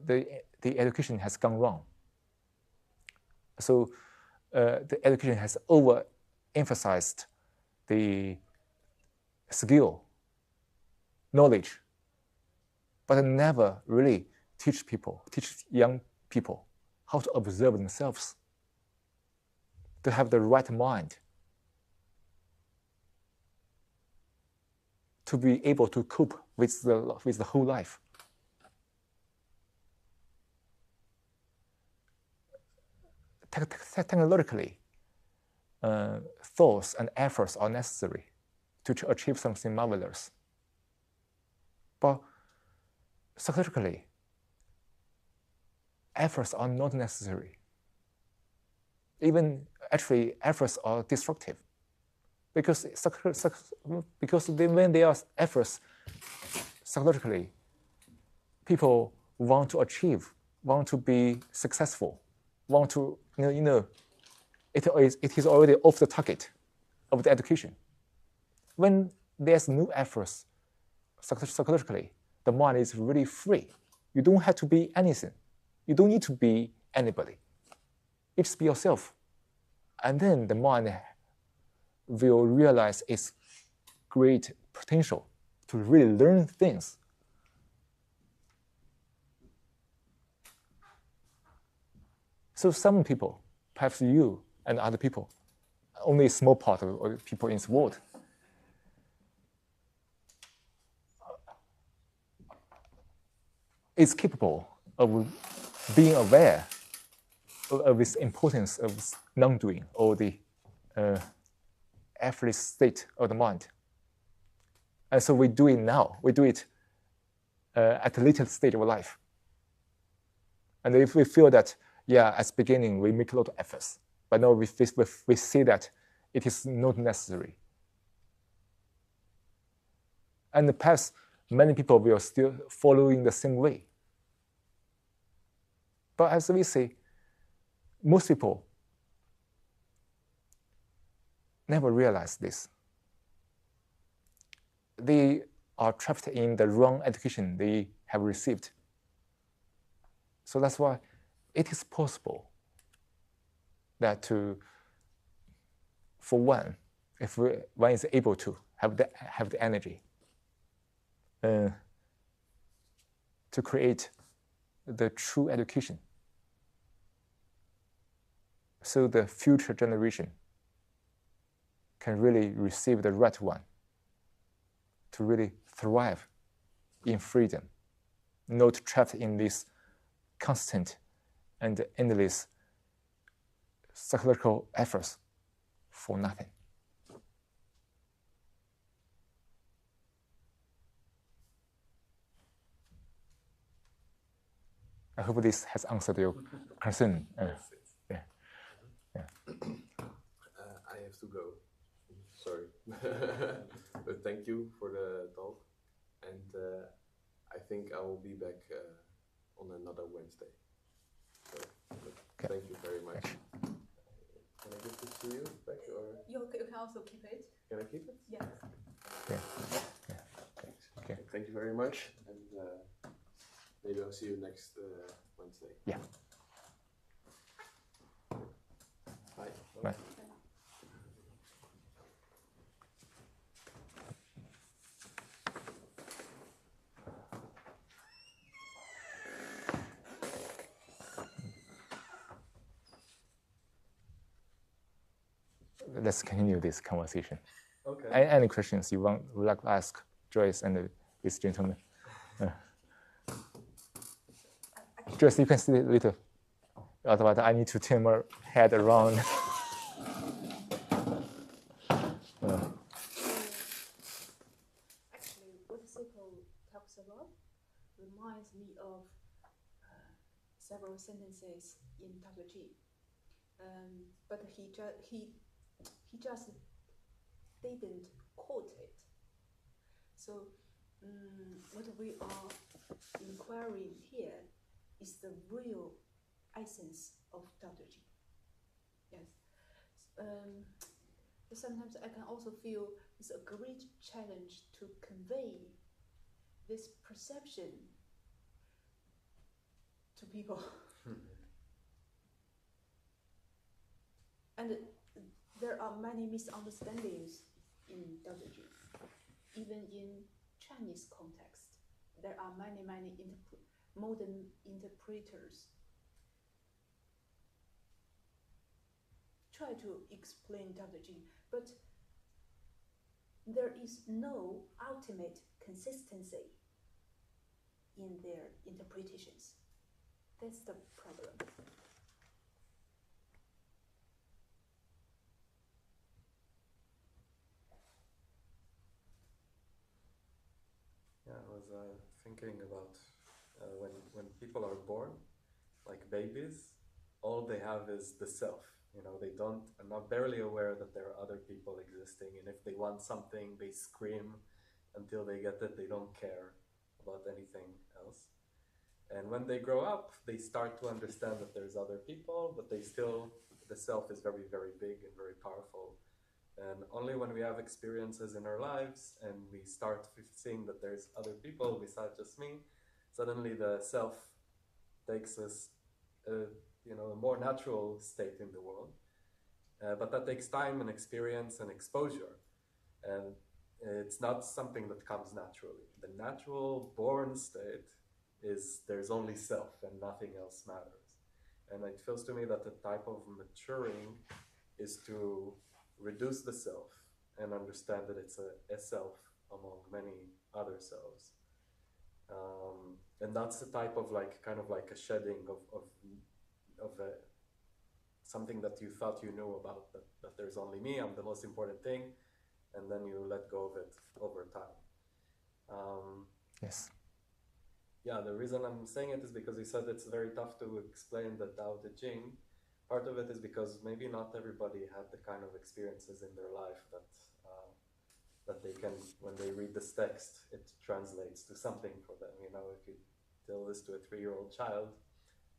the education has gone wrong. So the education has overemphasized the skill, knowledge, but never really teach young people how to observe themselves, to have the right mind, to be able to cope with the whole life. Technologically, thoughts and efforts are necessary to achieve something marvelous. But psychologically, efforts are not necessary. Even actually, efforts are destructive. Because when there are efforts psychologically, people want to achieve, want to be successful, want to, it is already off the target of the education. When there's no efforts psychologically, the mind is really free. You don't have to be anything. You don't need to be anybody. You just be yourself. And then the mind will realize its great potential to really learn things. So some people, perhaps you and other people, only a small part of the people in this world, is capable of being aware of this importance of non-doing or the effortless state of the mind. And so we do it now. We do it at a later stage of life. And if we feel that, yeah, at the beginning we make a lot of efforts, but now we see that it is not necessary. And perhaps many people will still following the same way. But as we say, most people never realize this. They are trapped in the wrong education they have received. So that's why it is possible that for one, if one is able to have the energy to create the true education, so the future generation can really receive the right one to really thrive in freedom, not trapped in this constant and endless psychological efforts for nothing. I hope this has answered your concern. Yeah. I have to go. Sorry. But thank you for the talk. And I think I will be back on another Wednesday. So, Okay. Thank you very much. Can I give this to you back? Or? You can also keep it. Can I keep it? Yes. Yeah. Okay. Thank you very much. And maybe I'll see you next Wednesday. Yeah. Bye. Bye. Let's continue this conversation. Okay. Any questions you would like to ask Joyce and this gentleman? Joyce, you can see a little. Otherwise, I need to turn my head around. Actually, what Siko talks about reminds me of several sentences in Dr. G. But he just didn't quote it. So what we are inquiring here is the real essence of Dr. G. Yes. But sometimes I can also feel it's a great challenge to convey this perception to people. And there are many misunderstandings in Dr. G. Even in Chinese context, there are many modern interpreters try to explain Dr. G, but there is no ultimate consistency in their interpretations. That's the problem. Yeah, I was thinking about when people are born, like babies, all they have is the self. You know, they are not barely aware that there are other people existing, and if they want something, they scream until they get it. They don't care about anything else. And when they grow up, they start to understand that there's other people, but the self is very, very big and very powerful. And only when we have experiences in our lives and we start seeing that there's other people besides just me, suddenly the self takes us, a more natural state in the world. But that takes time and experience and exposure. And it's not something that comes naturally. The natural born state is there's only self and nothing else matters. And it feels to me that the type of maturing is to reduce the self and understand that it's a self among many other selves. And that's the type of like kind of like a shedding of something that you thought you knew about, that there's only me, I'm the most important thing, and then you let go of it over time. Yes. Yeah, the reason I'm saying it is because you said it's very tough to explain the Tao Te Ching. Part of it is because maybe not everybody had the kind of experiences in their life that they can, when they read this text, it translates to something for them. You know, if you tell this to a 3-year-old child,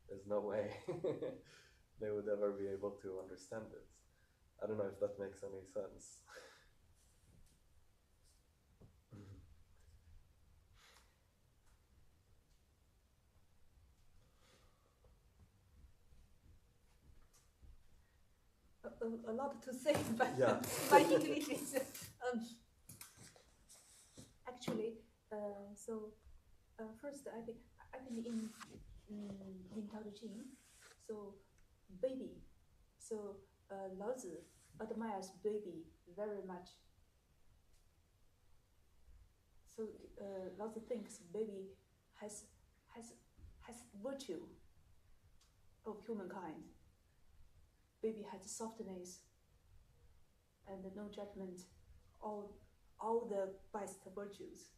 there's no way they would ever be able to understand it. I don't know if that makes any sense. A lot to say, but Yeah. my English is actually. First, I think in Tao Te Ching, so baby, so Lao Tzu admires baby very much. So Lao Tzu thinks baby has virtue of humankind. Baby has softness and no judgment, all the best virtues.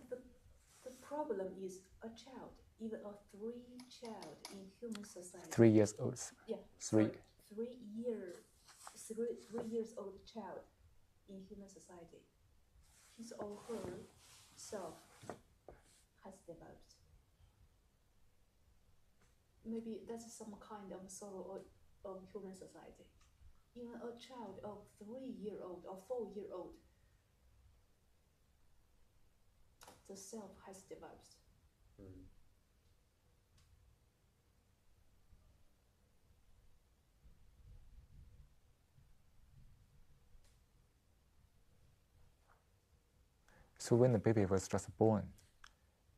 But the problem is a child, even a 3-child in human society. 3 years old. Yeah, Three. 3 years old child in human society, his or her self has developed. Maybe that's some kind of sorrow of human society. Even a child of 3-year-old or 4-year-old, the self has developed. So when the baby was just born,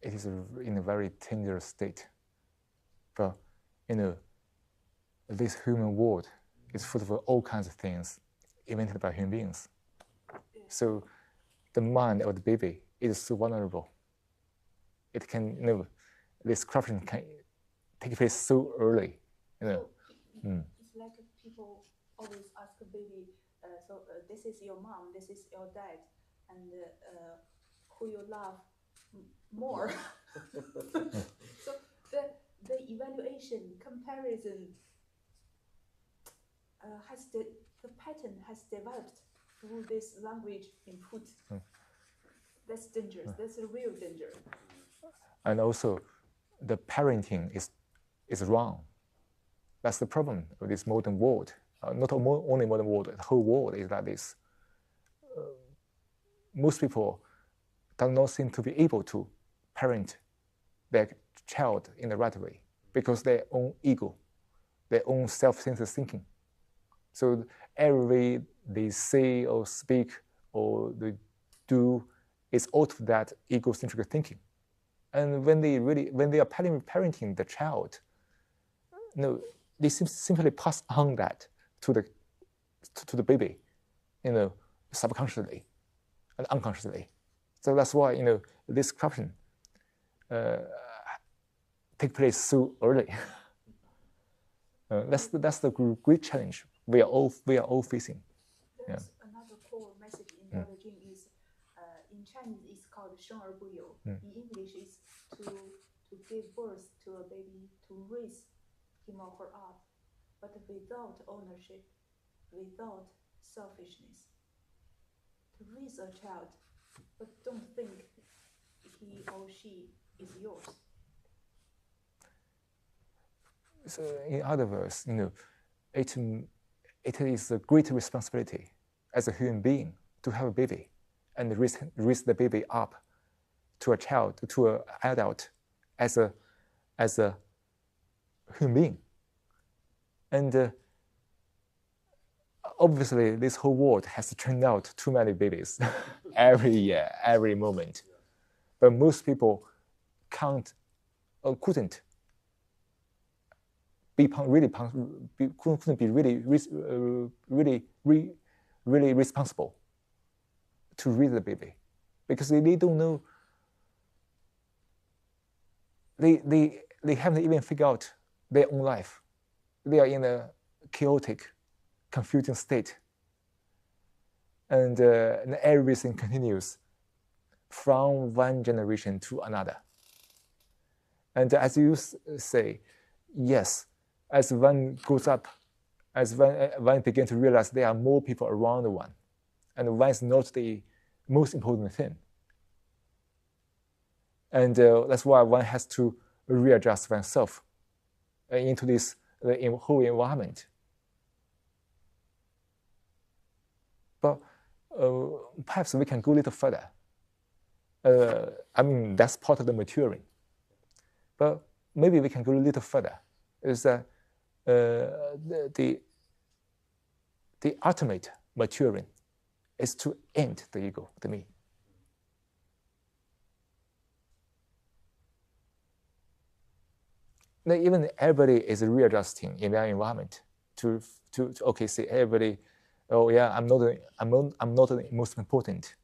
it is in a very tender state. But, you know, this human world is full of all kinds of things invented by human beings. So the mind of the baby is so vulnerable. It can, you know, this corruption can take place so early. You know. It's like people always ask a baby, this is your mom, this is your dad, and who you love more. So the evaluation comparison the pattern has developed through this language input. That's dangerous. That's a real danger. And also, the parenting is wrong. That's the problem of this modern world. Not only modern world, the whole world is like this. Most people do not seem to be able to parent their child in the right way because their own ego, their own self-centered thinking. So every way they say or speak or they do is out of that egocentric thinking. And when they are parenting the child, no, they simply pass on that to the baby, you know, subconsciously and unconsciously. So that's why, you know, this corruption take place so early. That's the great challenge we are all facing. There's another core message in Tao Te Ching is in Chinese it's called 生而不有. In English is to give birth to a baby, to raise him or her up, but without ownership, without selfishness. To raise a child, but don't think he or she is yours. So in other words, you know, it is a great responsibility as a human being to have a baby and raise the baby up to a child, to an adult as a human being. And obviously, this whole world has turned out too many babies every year, every moment. But most people can't or couldn't be really responsible to raise the baby. because they don't know. They haven't even figured out their own life. They are in a chaotic, confusing state. And everything continues from one generation to another. And as you say, yes, as one grows up, as one begins to realize there are more people around one, and one is not the most important thing. And that's why one has to readjust oneself into this whole environment. But perhaps we can go a little further. I mean, that's part of the maturing. But maybe we can go a little further. Is that the ultimate maturing is to end the ego, the me. Now, even everybody is readjusting in their environment to okay, say everybody, oh yeah, I'm not the most important,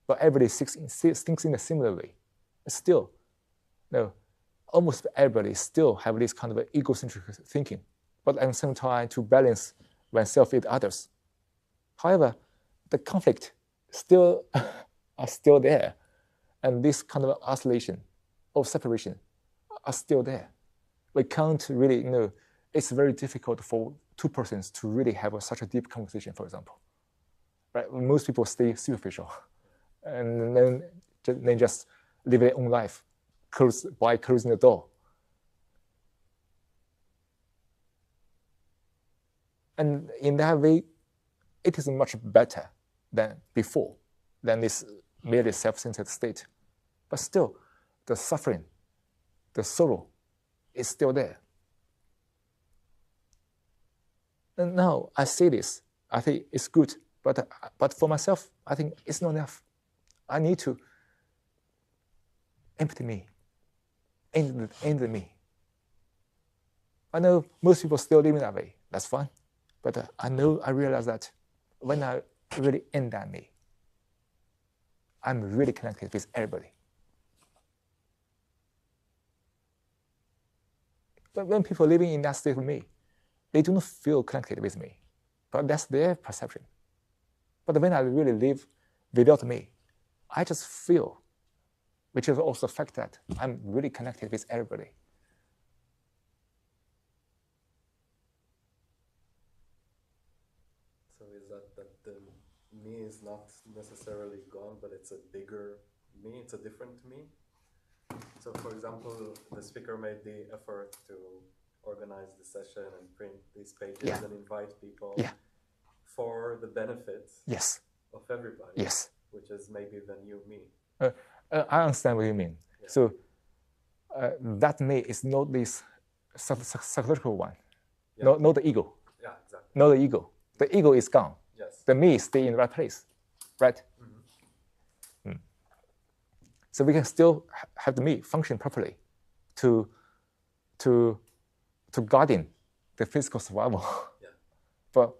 but everybody thinks in a similar way. Still, no, almost everybody still have this kind of egocentric thinking, but at the same time to balance oneself with others. However, the conflict still are still there, and this kind of oscillation of separation are still there. We can't really, it's very difficult for two persons to really have such a deep conversation, for example. Right? Most people stay superficial, and then they just live their own life by closing the door. And in that way, it is much better than before, than this merely self-centered state. But still, the suffering, the sorrow is still there. And now I say this, I think it's good, but for myself, I think it's not enough. I need to empty me, end the me. I know most people still living that way. That's fine. But I realize that when I really end that me, I'm really connected with everybody. But when people living in that state of me, they do not feel connected with me. But that's their perception. But when I really live without me, I just feel, which is also the fact that I'm really connected with everybody. So is that the me is not necessarily gone, but it's a bigger me, it's a different me? So for example, the speaker made the effort to organize the session and print these pages and invite people for the benefit of everybody, which is maybe the new me. I understand what you mean. Yeah. So that me is not this psychological one, not the ego. Yeah, exactly. Not the ego. The ego is gone. Yes. The me stay in the right place, right? Mm-hmm. So we can still have the me function properly to guarding the physical survival. Yeah. But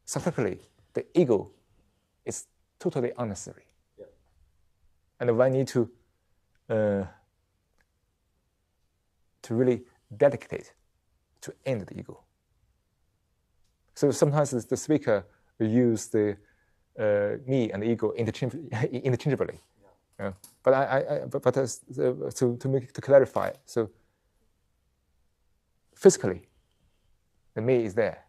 psychologically, the ego is totally unnecessary. Yeah. And we need to really dedicate to end the ego. So sometimes the speaker will use the me and the ego interchangeably. Yeah. But to clarify, so physically, the me is there.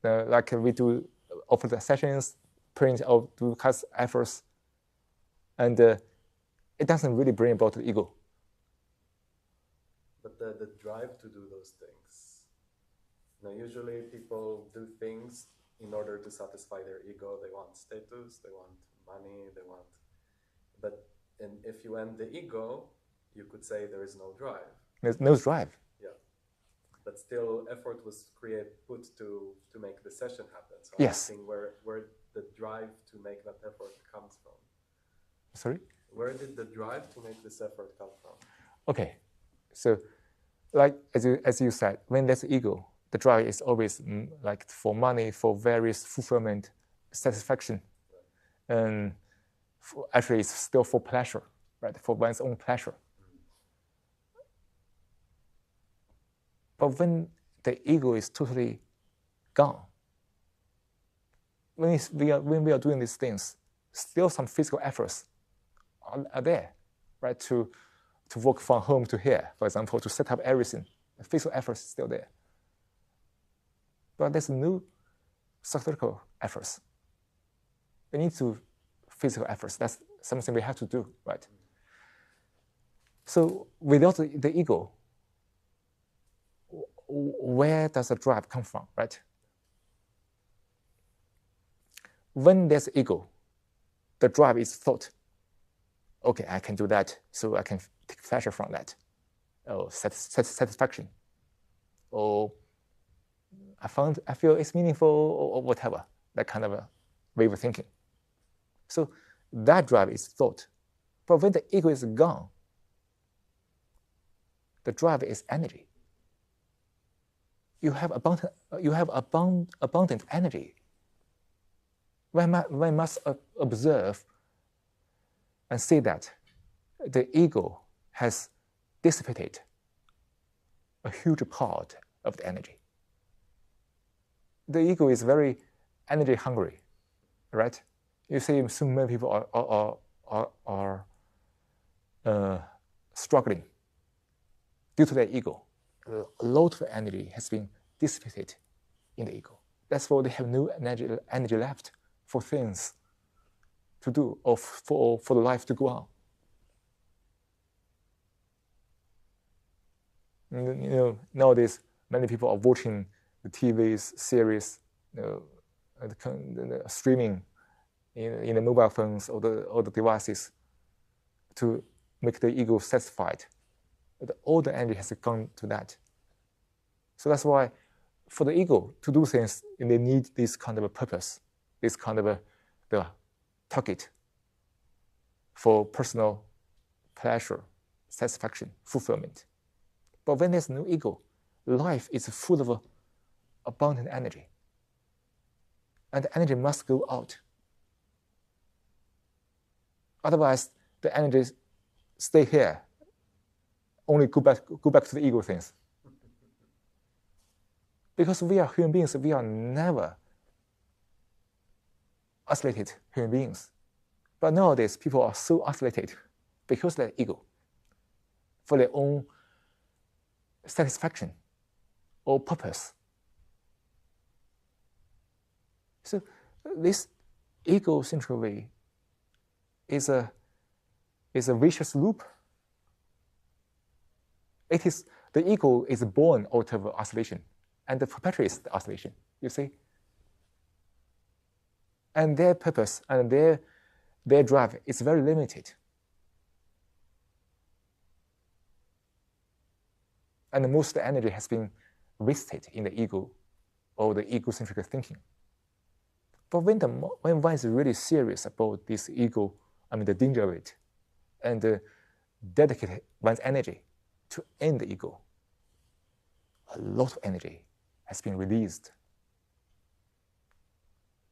Like we do offer the sessions, print or do cast efforts, and it doesn't really bring about the ego. But the drive to do those things. Usually people do things in order to satisfy their ego. They want status, they want money, but if you end the ego, you could say there is no drive. There's no drive. Yeah. But still effort was put to make the session happen. So I'm asking where the drive to make that effort comes from. Sorry? Where did the drive to make this effort come from? Okay. So like as you said, when there's ego, the drive is always like for money, for various fulfillment, satisfaction. actually it's still for pleasure, right? For one's own pleasure. But when the ego is totally gone, when we are doing these things, still some physical efforts are there, right? To work from home to here, for example, to set up everything. The physical efforts is still there. But there's no psychological efforts. We need to physical efforts. That's something we have to do, right? So without the ego, where does the drive come from, right? When there's ego, the drive is thought. Okay, I can do that, so I can take pleasure from that, or satisfaction, or I feel it's meaningful, or whatever, that kind of a way of thinking. So that drive is thought. But when the ego is gone, the drive is energy. You have abundant energy. One must observe and see that the ego has dissipated a huge part of the energy. The ego is very energy hungry, right? You see, so many people are struggling due to their ego. A lot of energy has been dissipated in the ego. That's why they have no energy left for things to do or for the life to go on. Nowadays, many people are watching the TVs, series, the streaming in the mobile phones or the devices to make the ego satisfied. But all the energy has gone to that. So that's why for the ego to do things, they need this kind of a purpose, this kind of a target for personal pleasure, satisfaction, fulfillment. But when there's no ego, life is full of abundant energy. And the energy must go out. Otherwise, the energy stay here, only go back to the ego things. Because we are human beings, we are never isolated human beings. But nowadays, people are so isolated because of their ego, for their own satisfaction or purpose. So this egocentric way is a vicious loop. The ego is born out of isolation and perpetuates the isolation, you see? And their purpose and their drive is very limited. And most of the energy has been wasted in the ego or the egocentric thinking. But when one is really serious about this ego, the danger of it, and dedicate one's energy to end the ego, a lot of energy has been released.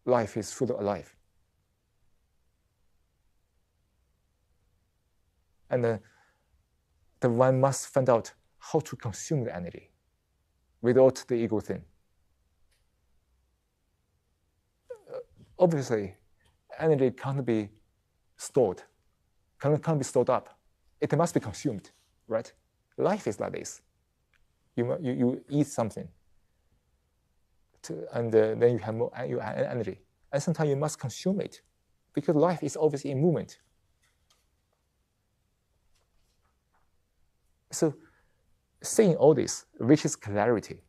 Life is truly alive. And the one must find out how to consume the energy without the ego thing. Obviously, energy can't be stored, can't be stored up. It must be consumed, right? Life is like this. You eat something, and then you have more energy. And sometimes you must consume it, because life is always in movement. So, seeing all this reaches clarity.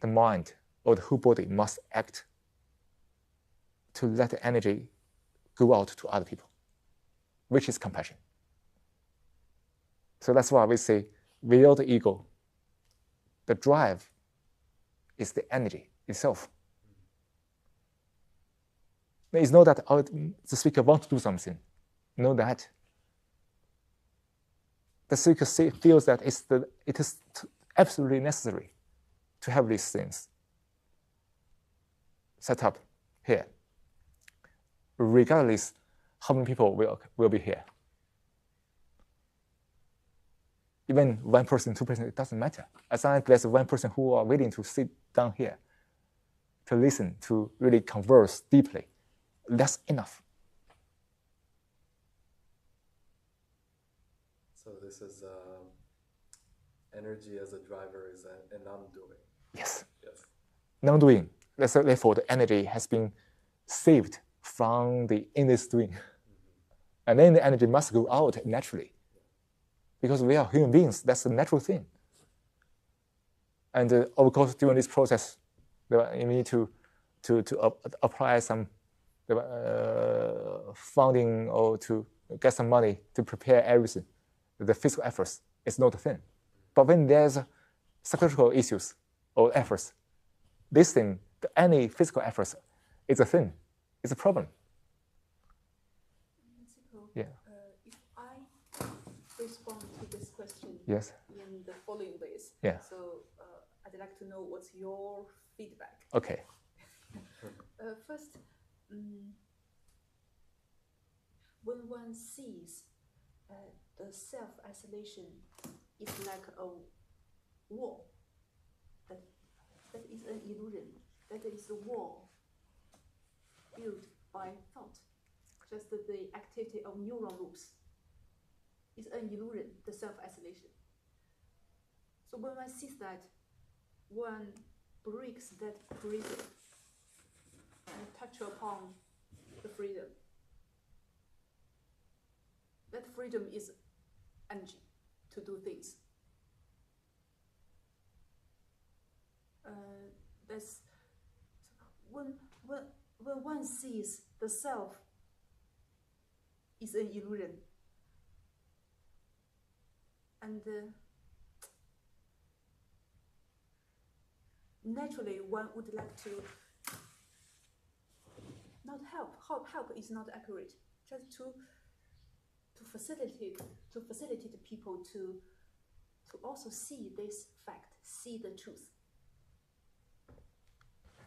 The mind or the whole body must act to let the energy go out to other people, which is compassion. So that's why we say, without the ego, the drive is the energy itself. It's not that the speaker wants to do something. Know that. The speaker feels that it is absolutely necessary to have these things. set up here, regardless how many people will be here. Even 1 person, 2 person, it doesn't matter. As long as there's 1 person who are willing to sit down here, to listen, to really converse deeply, that's enough. So this is energy as a driver is a non-doing. Yes. Yes. Non-doing. Therefore, the energy has been saved from the endless doing. And then the energy must go out naturally. Because we are human beings, that's a natural thing. And of course, during this process, you need to apply some funding or to get some money to prepare everything. The physical efforts is not a thing. But when there's psychological issues or efforts, this thing, any physical efforts, is a thing. It's a problem. Yeah. If I respond to this question Yes. in the following ways, Yeah. so I'd like to know what's your feedback. Okay. First, when one sees the self-isolation is like a wall, that is an illusion. That is a wall built by thought. Just the activity of neuron loops is an illusion, the self-isolation. So when one sees that, one breaks that prison and touch upon the freedom. That freedom is energy to do things. That's when one sees the self is an illusion, and naturally one would like to not help. Help is not accurate. Just to facilitate people to also see this fact, see the truth.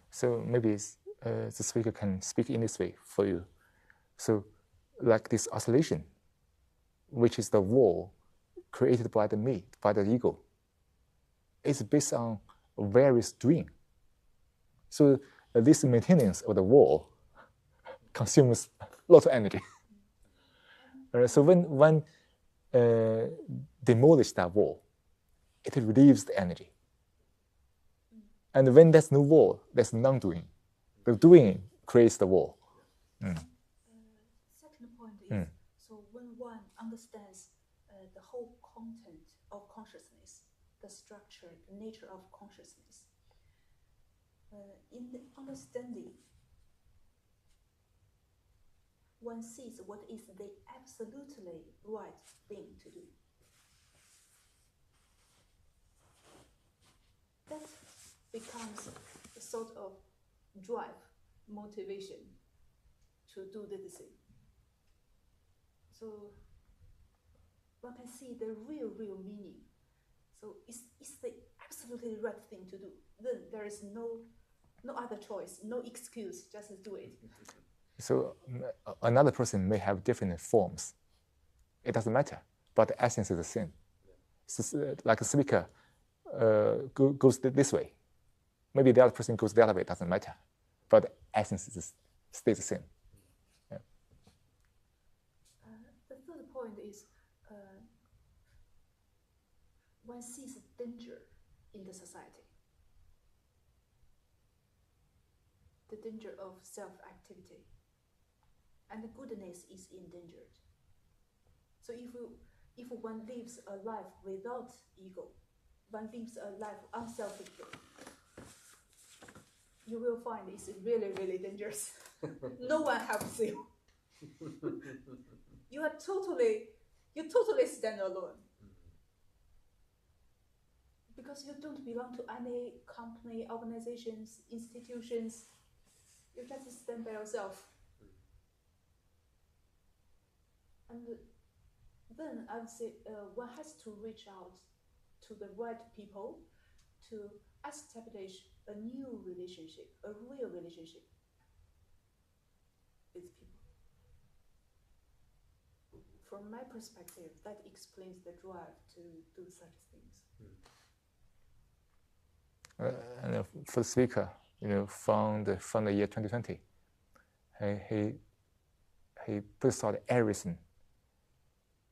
So maybe the speaker can speak in this way for you. So like this oscillation, which is the wall created by the me, by the ego, is based on various doing. So this maintenance of the wall consumes a lot of energy. So when one demolishes that wall, it relieves the energy. And when there's no wall, there's non-doing. The doing creates the wall. Second point is, so when one understands the whole content of consciousness, the structure, the nature of consciousness, in the understanding, one sees what is the absolutely right thing to do. That becomes a sort of drive, motivation to do the thing. So one can see the real meaning. So it's the absolutely right thing to do. Then there is no other choice, no excuse, just do it. So another person may have different forms. It doesn't matter, but the essence is the same. So, like a speaker goes this way. Maybe the other person goes the other way, it doesn't matter. But the essence stays the same. Yeah. The third point is one sees danger in the society. The danger of self-activity. And the goodness is endangered. So if one lives a life without ego, one lives a life unselfishly, you will find it's really dangerous. No one helps you. You totally stand alone. Because you don't belong to any company, organizations, institutions. You just stand by yourself. And then I would say one has to reach out to the right people to establish a new relationship, a real relationship with people. From my perspective, that explains the drive to do such things. And for the speaker, from the year 2020, he puts out everything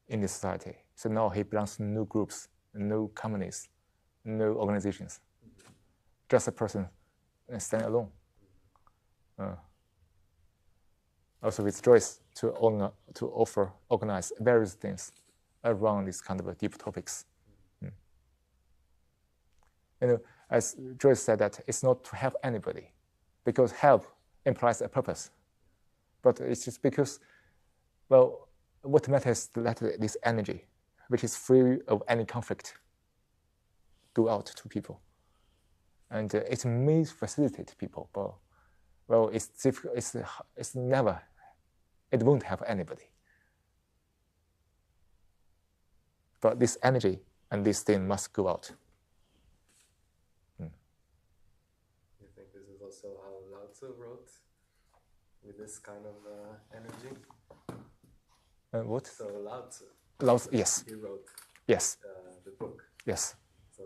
in the society. So now he belongs to no groups, no companies, no organizations. Just a person standing alone. Also with Joyce to organize various things around these kind of deep topics. As Joyce said, that it's not to help anybody, because help implies a purpose. But it's just because, well, what matters is to let this energy, which is free of any conflict, go out to people. And it may facilitate people, but, well, it's difficult. It's never, it won't help anybody. But this energy and this thing must go out. You think this is also how Lao Tzu wrote, with this kind of energy? What? So Lao Tzu. Lao Tzu, yes. He wrote. Yes. The book. Yes. So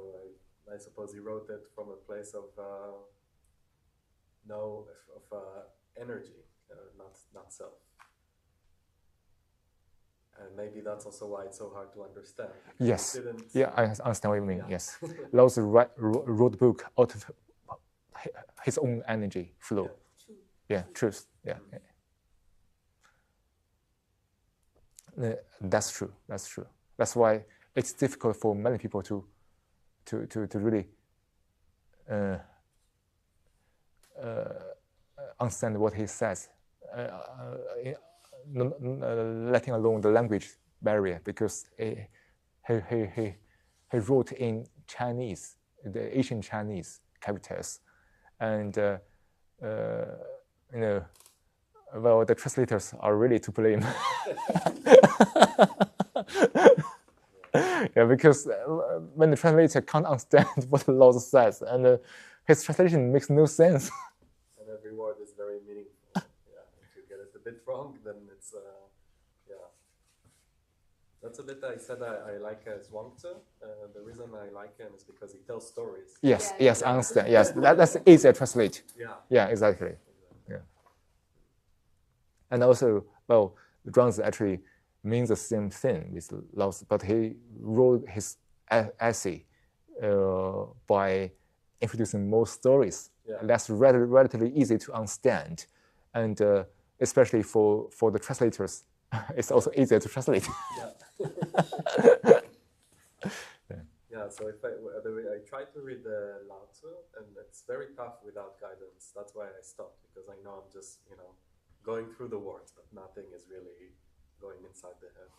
I suppose he wrote it from a place of energy, not self. And maybe that's also why it's so hard to understand. Yes. Yeah, I understand what you mean. Yeah. Yes. Lao Tzu wrote the book out of his own energy flow. Yeah, truth. Yeah. That's true. That's true. That's why it's difficult for many people to really understand what he says, letting alone the language barrier, because he wrote in Chinese, the Asian Chinese characters, and well, the translators are really to blame. Yeah, because when the translator can't understand what Lao Tzu says, and his translation makes no sense. And every word is very meaningful. Yeah, if you get it a bit wrong, then it's yeah. That's a bit I said I like Zhuang Tzu. The reason I like him is because he tells stories. Yes, yes, I understand. Yes, that's easy to translate. Yeah, exactly. Yeah. And also, well, Zhuang Tzu actually means the same thing with Lao Tzu, but he wrote his essay by introducing more stories. Yeah. That's relatively easy to understand, and especially for the translators, it's also easier to translate. Yeah. Yeah. So if I try to read Lao Tzu, and it's very tough without guidance. That's why I stopped, because I know I'm just going through the words, but nothing is really going inside the head.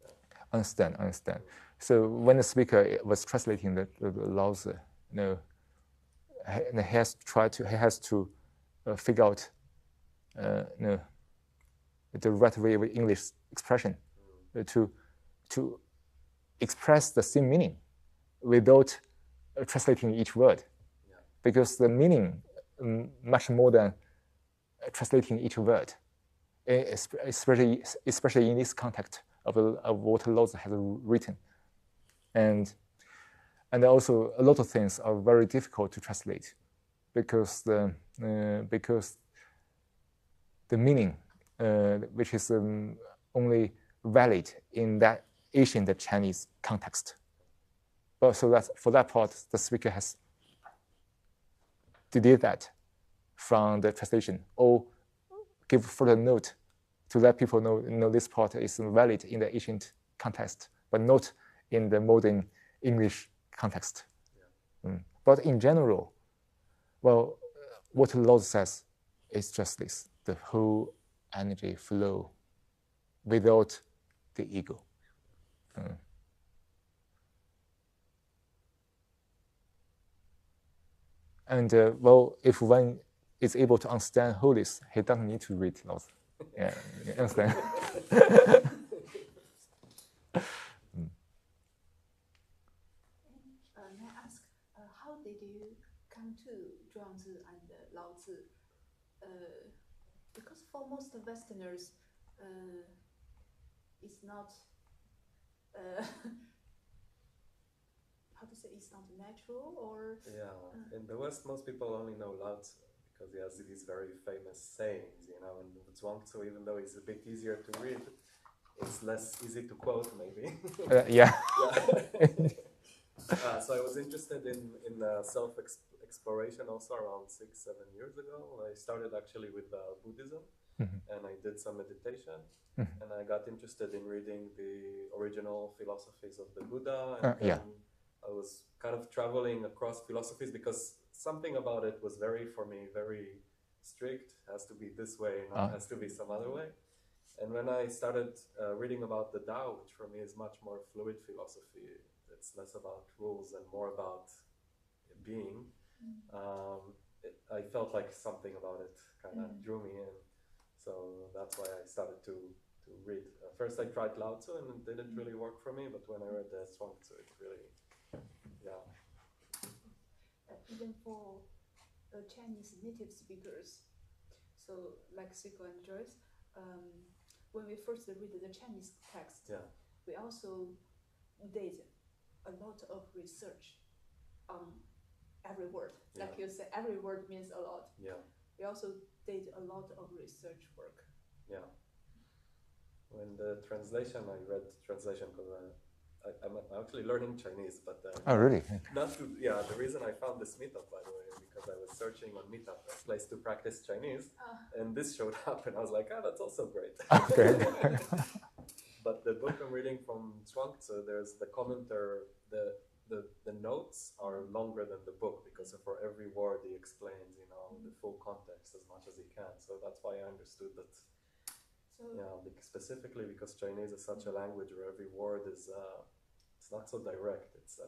Yeah. Understand. So when the speaker was translating the Lao Tzu, he has to figure out the right way with English expression to express the same meaning without translating each word, because the meaning much more than translating each word, especially in this context of what Lao Tzu has written, and also a lot of things are very difficult to translate, because the meaning, which is only valid in that Asian, the Chinese context. But so that for that part, the speaker has to do that from the translation, or give further note to let people know this part is valid in the ancient context, but not in the modern English context. Yeah. But in general, well, what Lao Tzu says is just this: the whole energy flow without the ego. And well, if one is able to understand who this, he doesn't need to read Lao Tzu. Yeah, you understand? May I ask, how did you come to Tzu, because for most Westerners, it's not how to say, it's not natural, or in the West, most people only know Lao Tzu because he has these very famous sayings, you know, and Zhuangzi, even though he's a bit easier to read, it's less easy to quote, maybe. Yeah. So I was interested in self-exploration also around 6-7 years ago. I started actually with Buddhism, and I did some meditation, and I got interested in reading the original philosophies of the Buddha, and then I was kind of traveling across philosophies because something about it was for me, very strict. Has to be this way, not has to be some other way. And when I started reading about the Tao, which for me is much more fluid philosophy, it's less about rules and more about being, I felt like something about it kind of drew me in. So that's why I started to read. First I tried Lao Tzu and it didn't really work for me, but when I read the Zhuangzi, it really, even for Chinese native speakers, so like Siko and Joyce, when we first read the Chinese text, we also did a lot of research on every word. Like you said, every word means a lot. We also did a lot of research work. When the translation, I read translation because I'm actually learning Chinese, but oh, really? Not to, the reason I found this meetup, by the way, because I was searching on Meetup, a place to practice Chinese, and this showed up, and I was like, that's also great. Okay. But the book I'm reading from Zhuangzi, there's the commenter, the notes are longer than the book because for every word he explains, you know, the full context as much as he can. So that's why I understood that. Specifically because Chinese is such a language where every word is it's not so direct. It's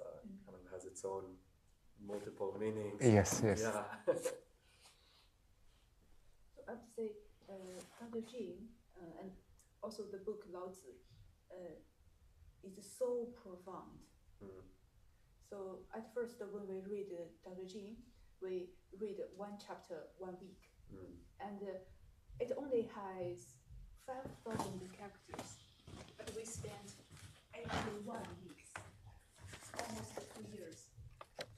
kind of has its own multiple meanings. Yes. So I have to say, Dr. Ching and also the book Lao Tzu is so profound. So at first, when we read Dr. Ching, we read one chapter 1 week, and it only has 5,000 characters, but we spent 81 weeks, almost 2 years,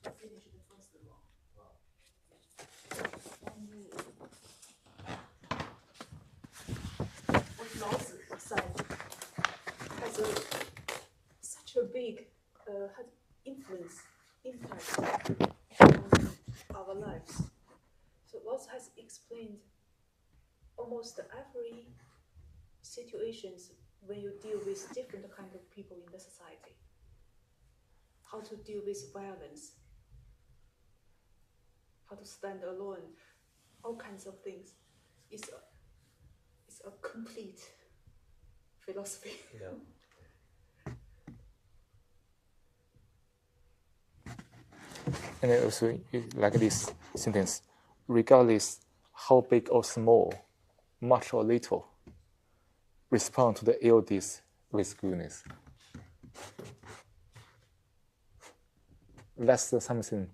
to finish the first one. And what Lao Tzu said has such a big impact on our lives. So Lao Tzu has explained almost every situations when you deal with different kind of people in the society, how to deal with violence, how to stand alone, all kinds of things. It's a complete philosophy. And also, like this sentence, regardless how big or small, much or little, respond to the illness with goodness. That's something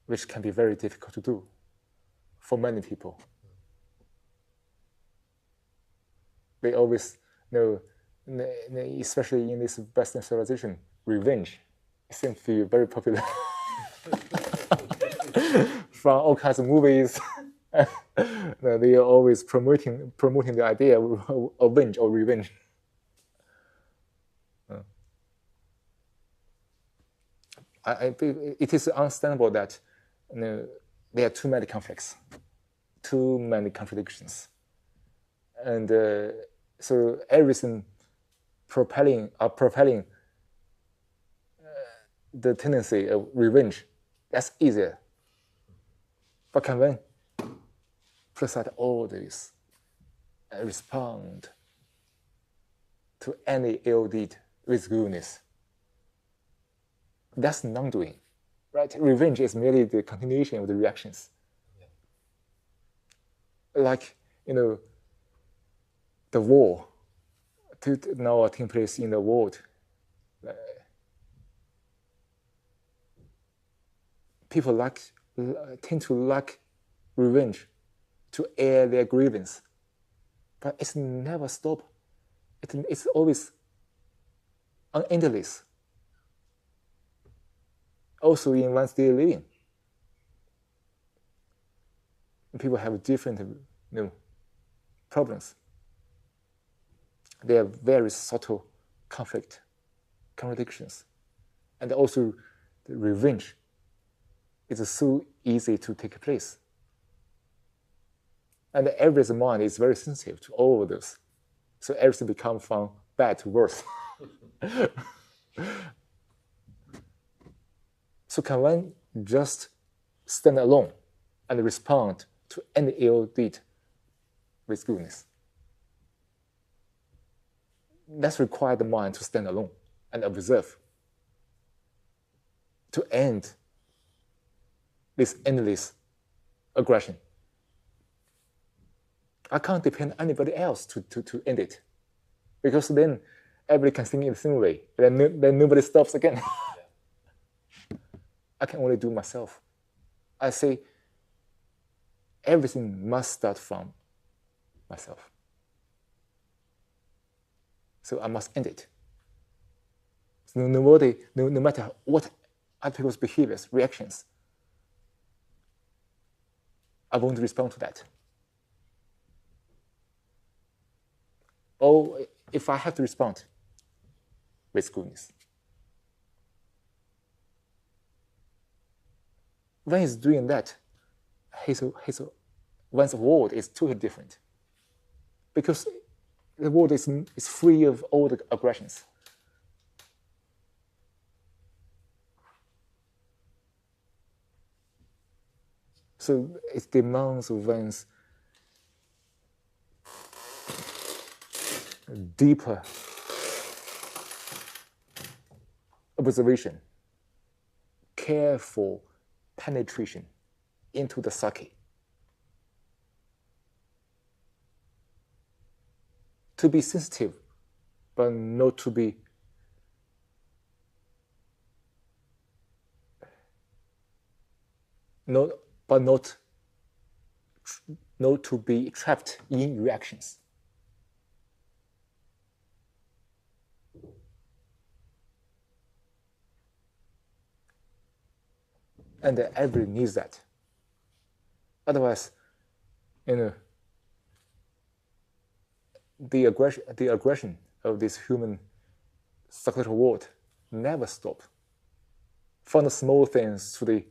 which can be very difficult to do for many people. They always know, especially in this Western civilization, revenge seems to be very popular. From all kinds of movies, they are always promoting the idea of revenge or revenge. It is understandable that there are too many conflicts, too many contradictions, and so everything propelling the tendency of revenge. That's easier. But can one put aside all this and respond to any ill deed with goodness? That's non-doing, right? Revenge is merely the continuation of the reactions. Like, the war now taking place in the world. People tend to lack revenge, to air their grievance. But it's never stop. It's always endless. Also in one's daily living, people have different problems. There are very subtle contradictions. And also the revenge is so easy to take place. And everybody's mind is very sensitive to all of those. So everything becomes from bad to worse. So can one just stand alone and respond to any ill deed with goodness? That's require the mind to stand alone and observe, to end this endless aggression. I can't depend on anybody else to end it, because then everybody can think in the same way. Then nobody stops again. I can only do myself. I say everything must start from myself. So I must end it. So no matter what other people's behaviors, reactions, I won't respond to that. Or if I have to respond, with goodness. When he's doing that, one's world is totally different. Because the world is free of all the aggressions. So it demands one's deeper observation, careful penetration into the psyche. To be sensitive, but not to be not to be trapped in reactions. And everybody needs that. Otherwise, the aggression of this human psychological world never stop. From the small things to the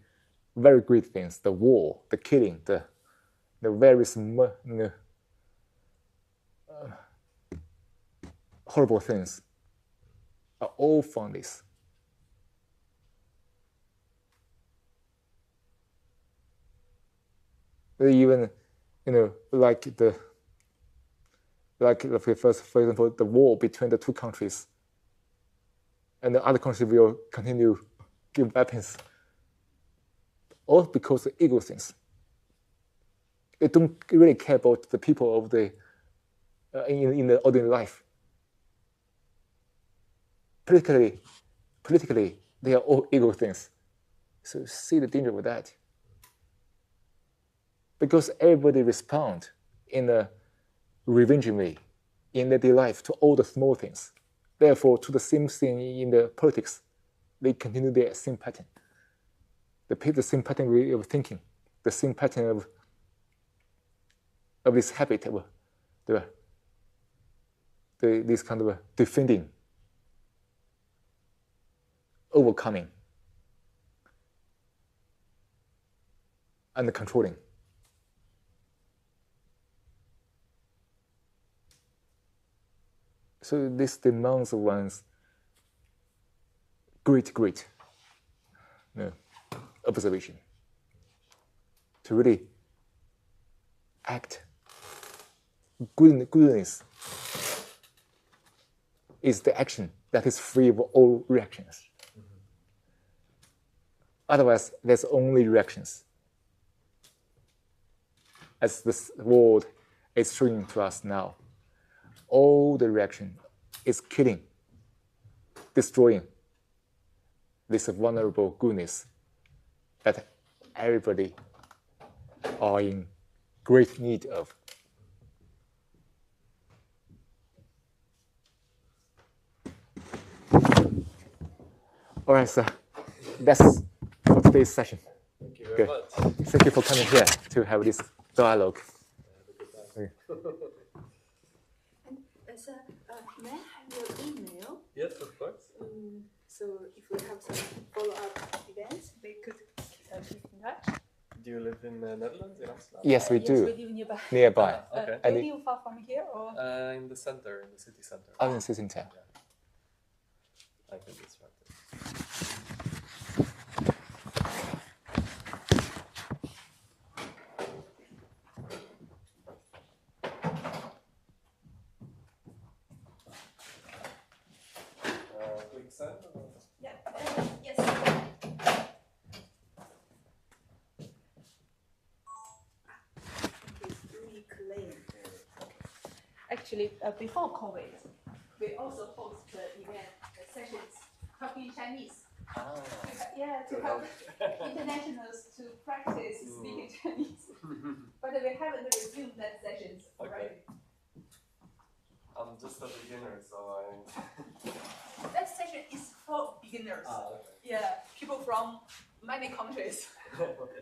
very great things, the war, the killing, the very small, horrible things are all from this. Even, like for example, the war between the two countries, and the other country will continue give weapons, all because of ego things. They don't really care about the people of the in the ordinary life. Politically, they are all ego things. So see the danger with that. Because everybody responds in a revenging way in their daily life to all the small things. Therefore, to the same thing in the politics, they continue their same pattern. The same pattern way of thinking, the same pattern of this habit of this kind of defending, overcoming, and controlling. So this demands one's great observation to really act. Goodness is the action that is free of all reactions. Mm-hmm. Otherwise, there's only reactions. As this world is showing to us now, all the reaction is killing, destroying this vulnerable goodness that everybody are in great need of. All right, so that's for today's session. Thank you very much. Thank you for coming here to have this dialogue. And so, may I have your email? Yes, of course. So if we have some follow-up events, we could keep in touch. Do you live in the Netherlands, in Amsterdam? Yes, we do. Yes, we live nearby. Nearby. Okay. Do you live far from here, or? In the center, in the city center. I'm in City Center. Yeah. I think it's right there. Click send? Yeah. Yes. Actually, before COVID, we also host the event sessions talking Chinese. To help internationals to practice speaking Chinese. But we haven't resumed that sessions already. I'm just a beginner, so That session is for beginners. okay. Yeah, people from many countries. Okay.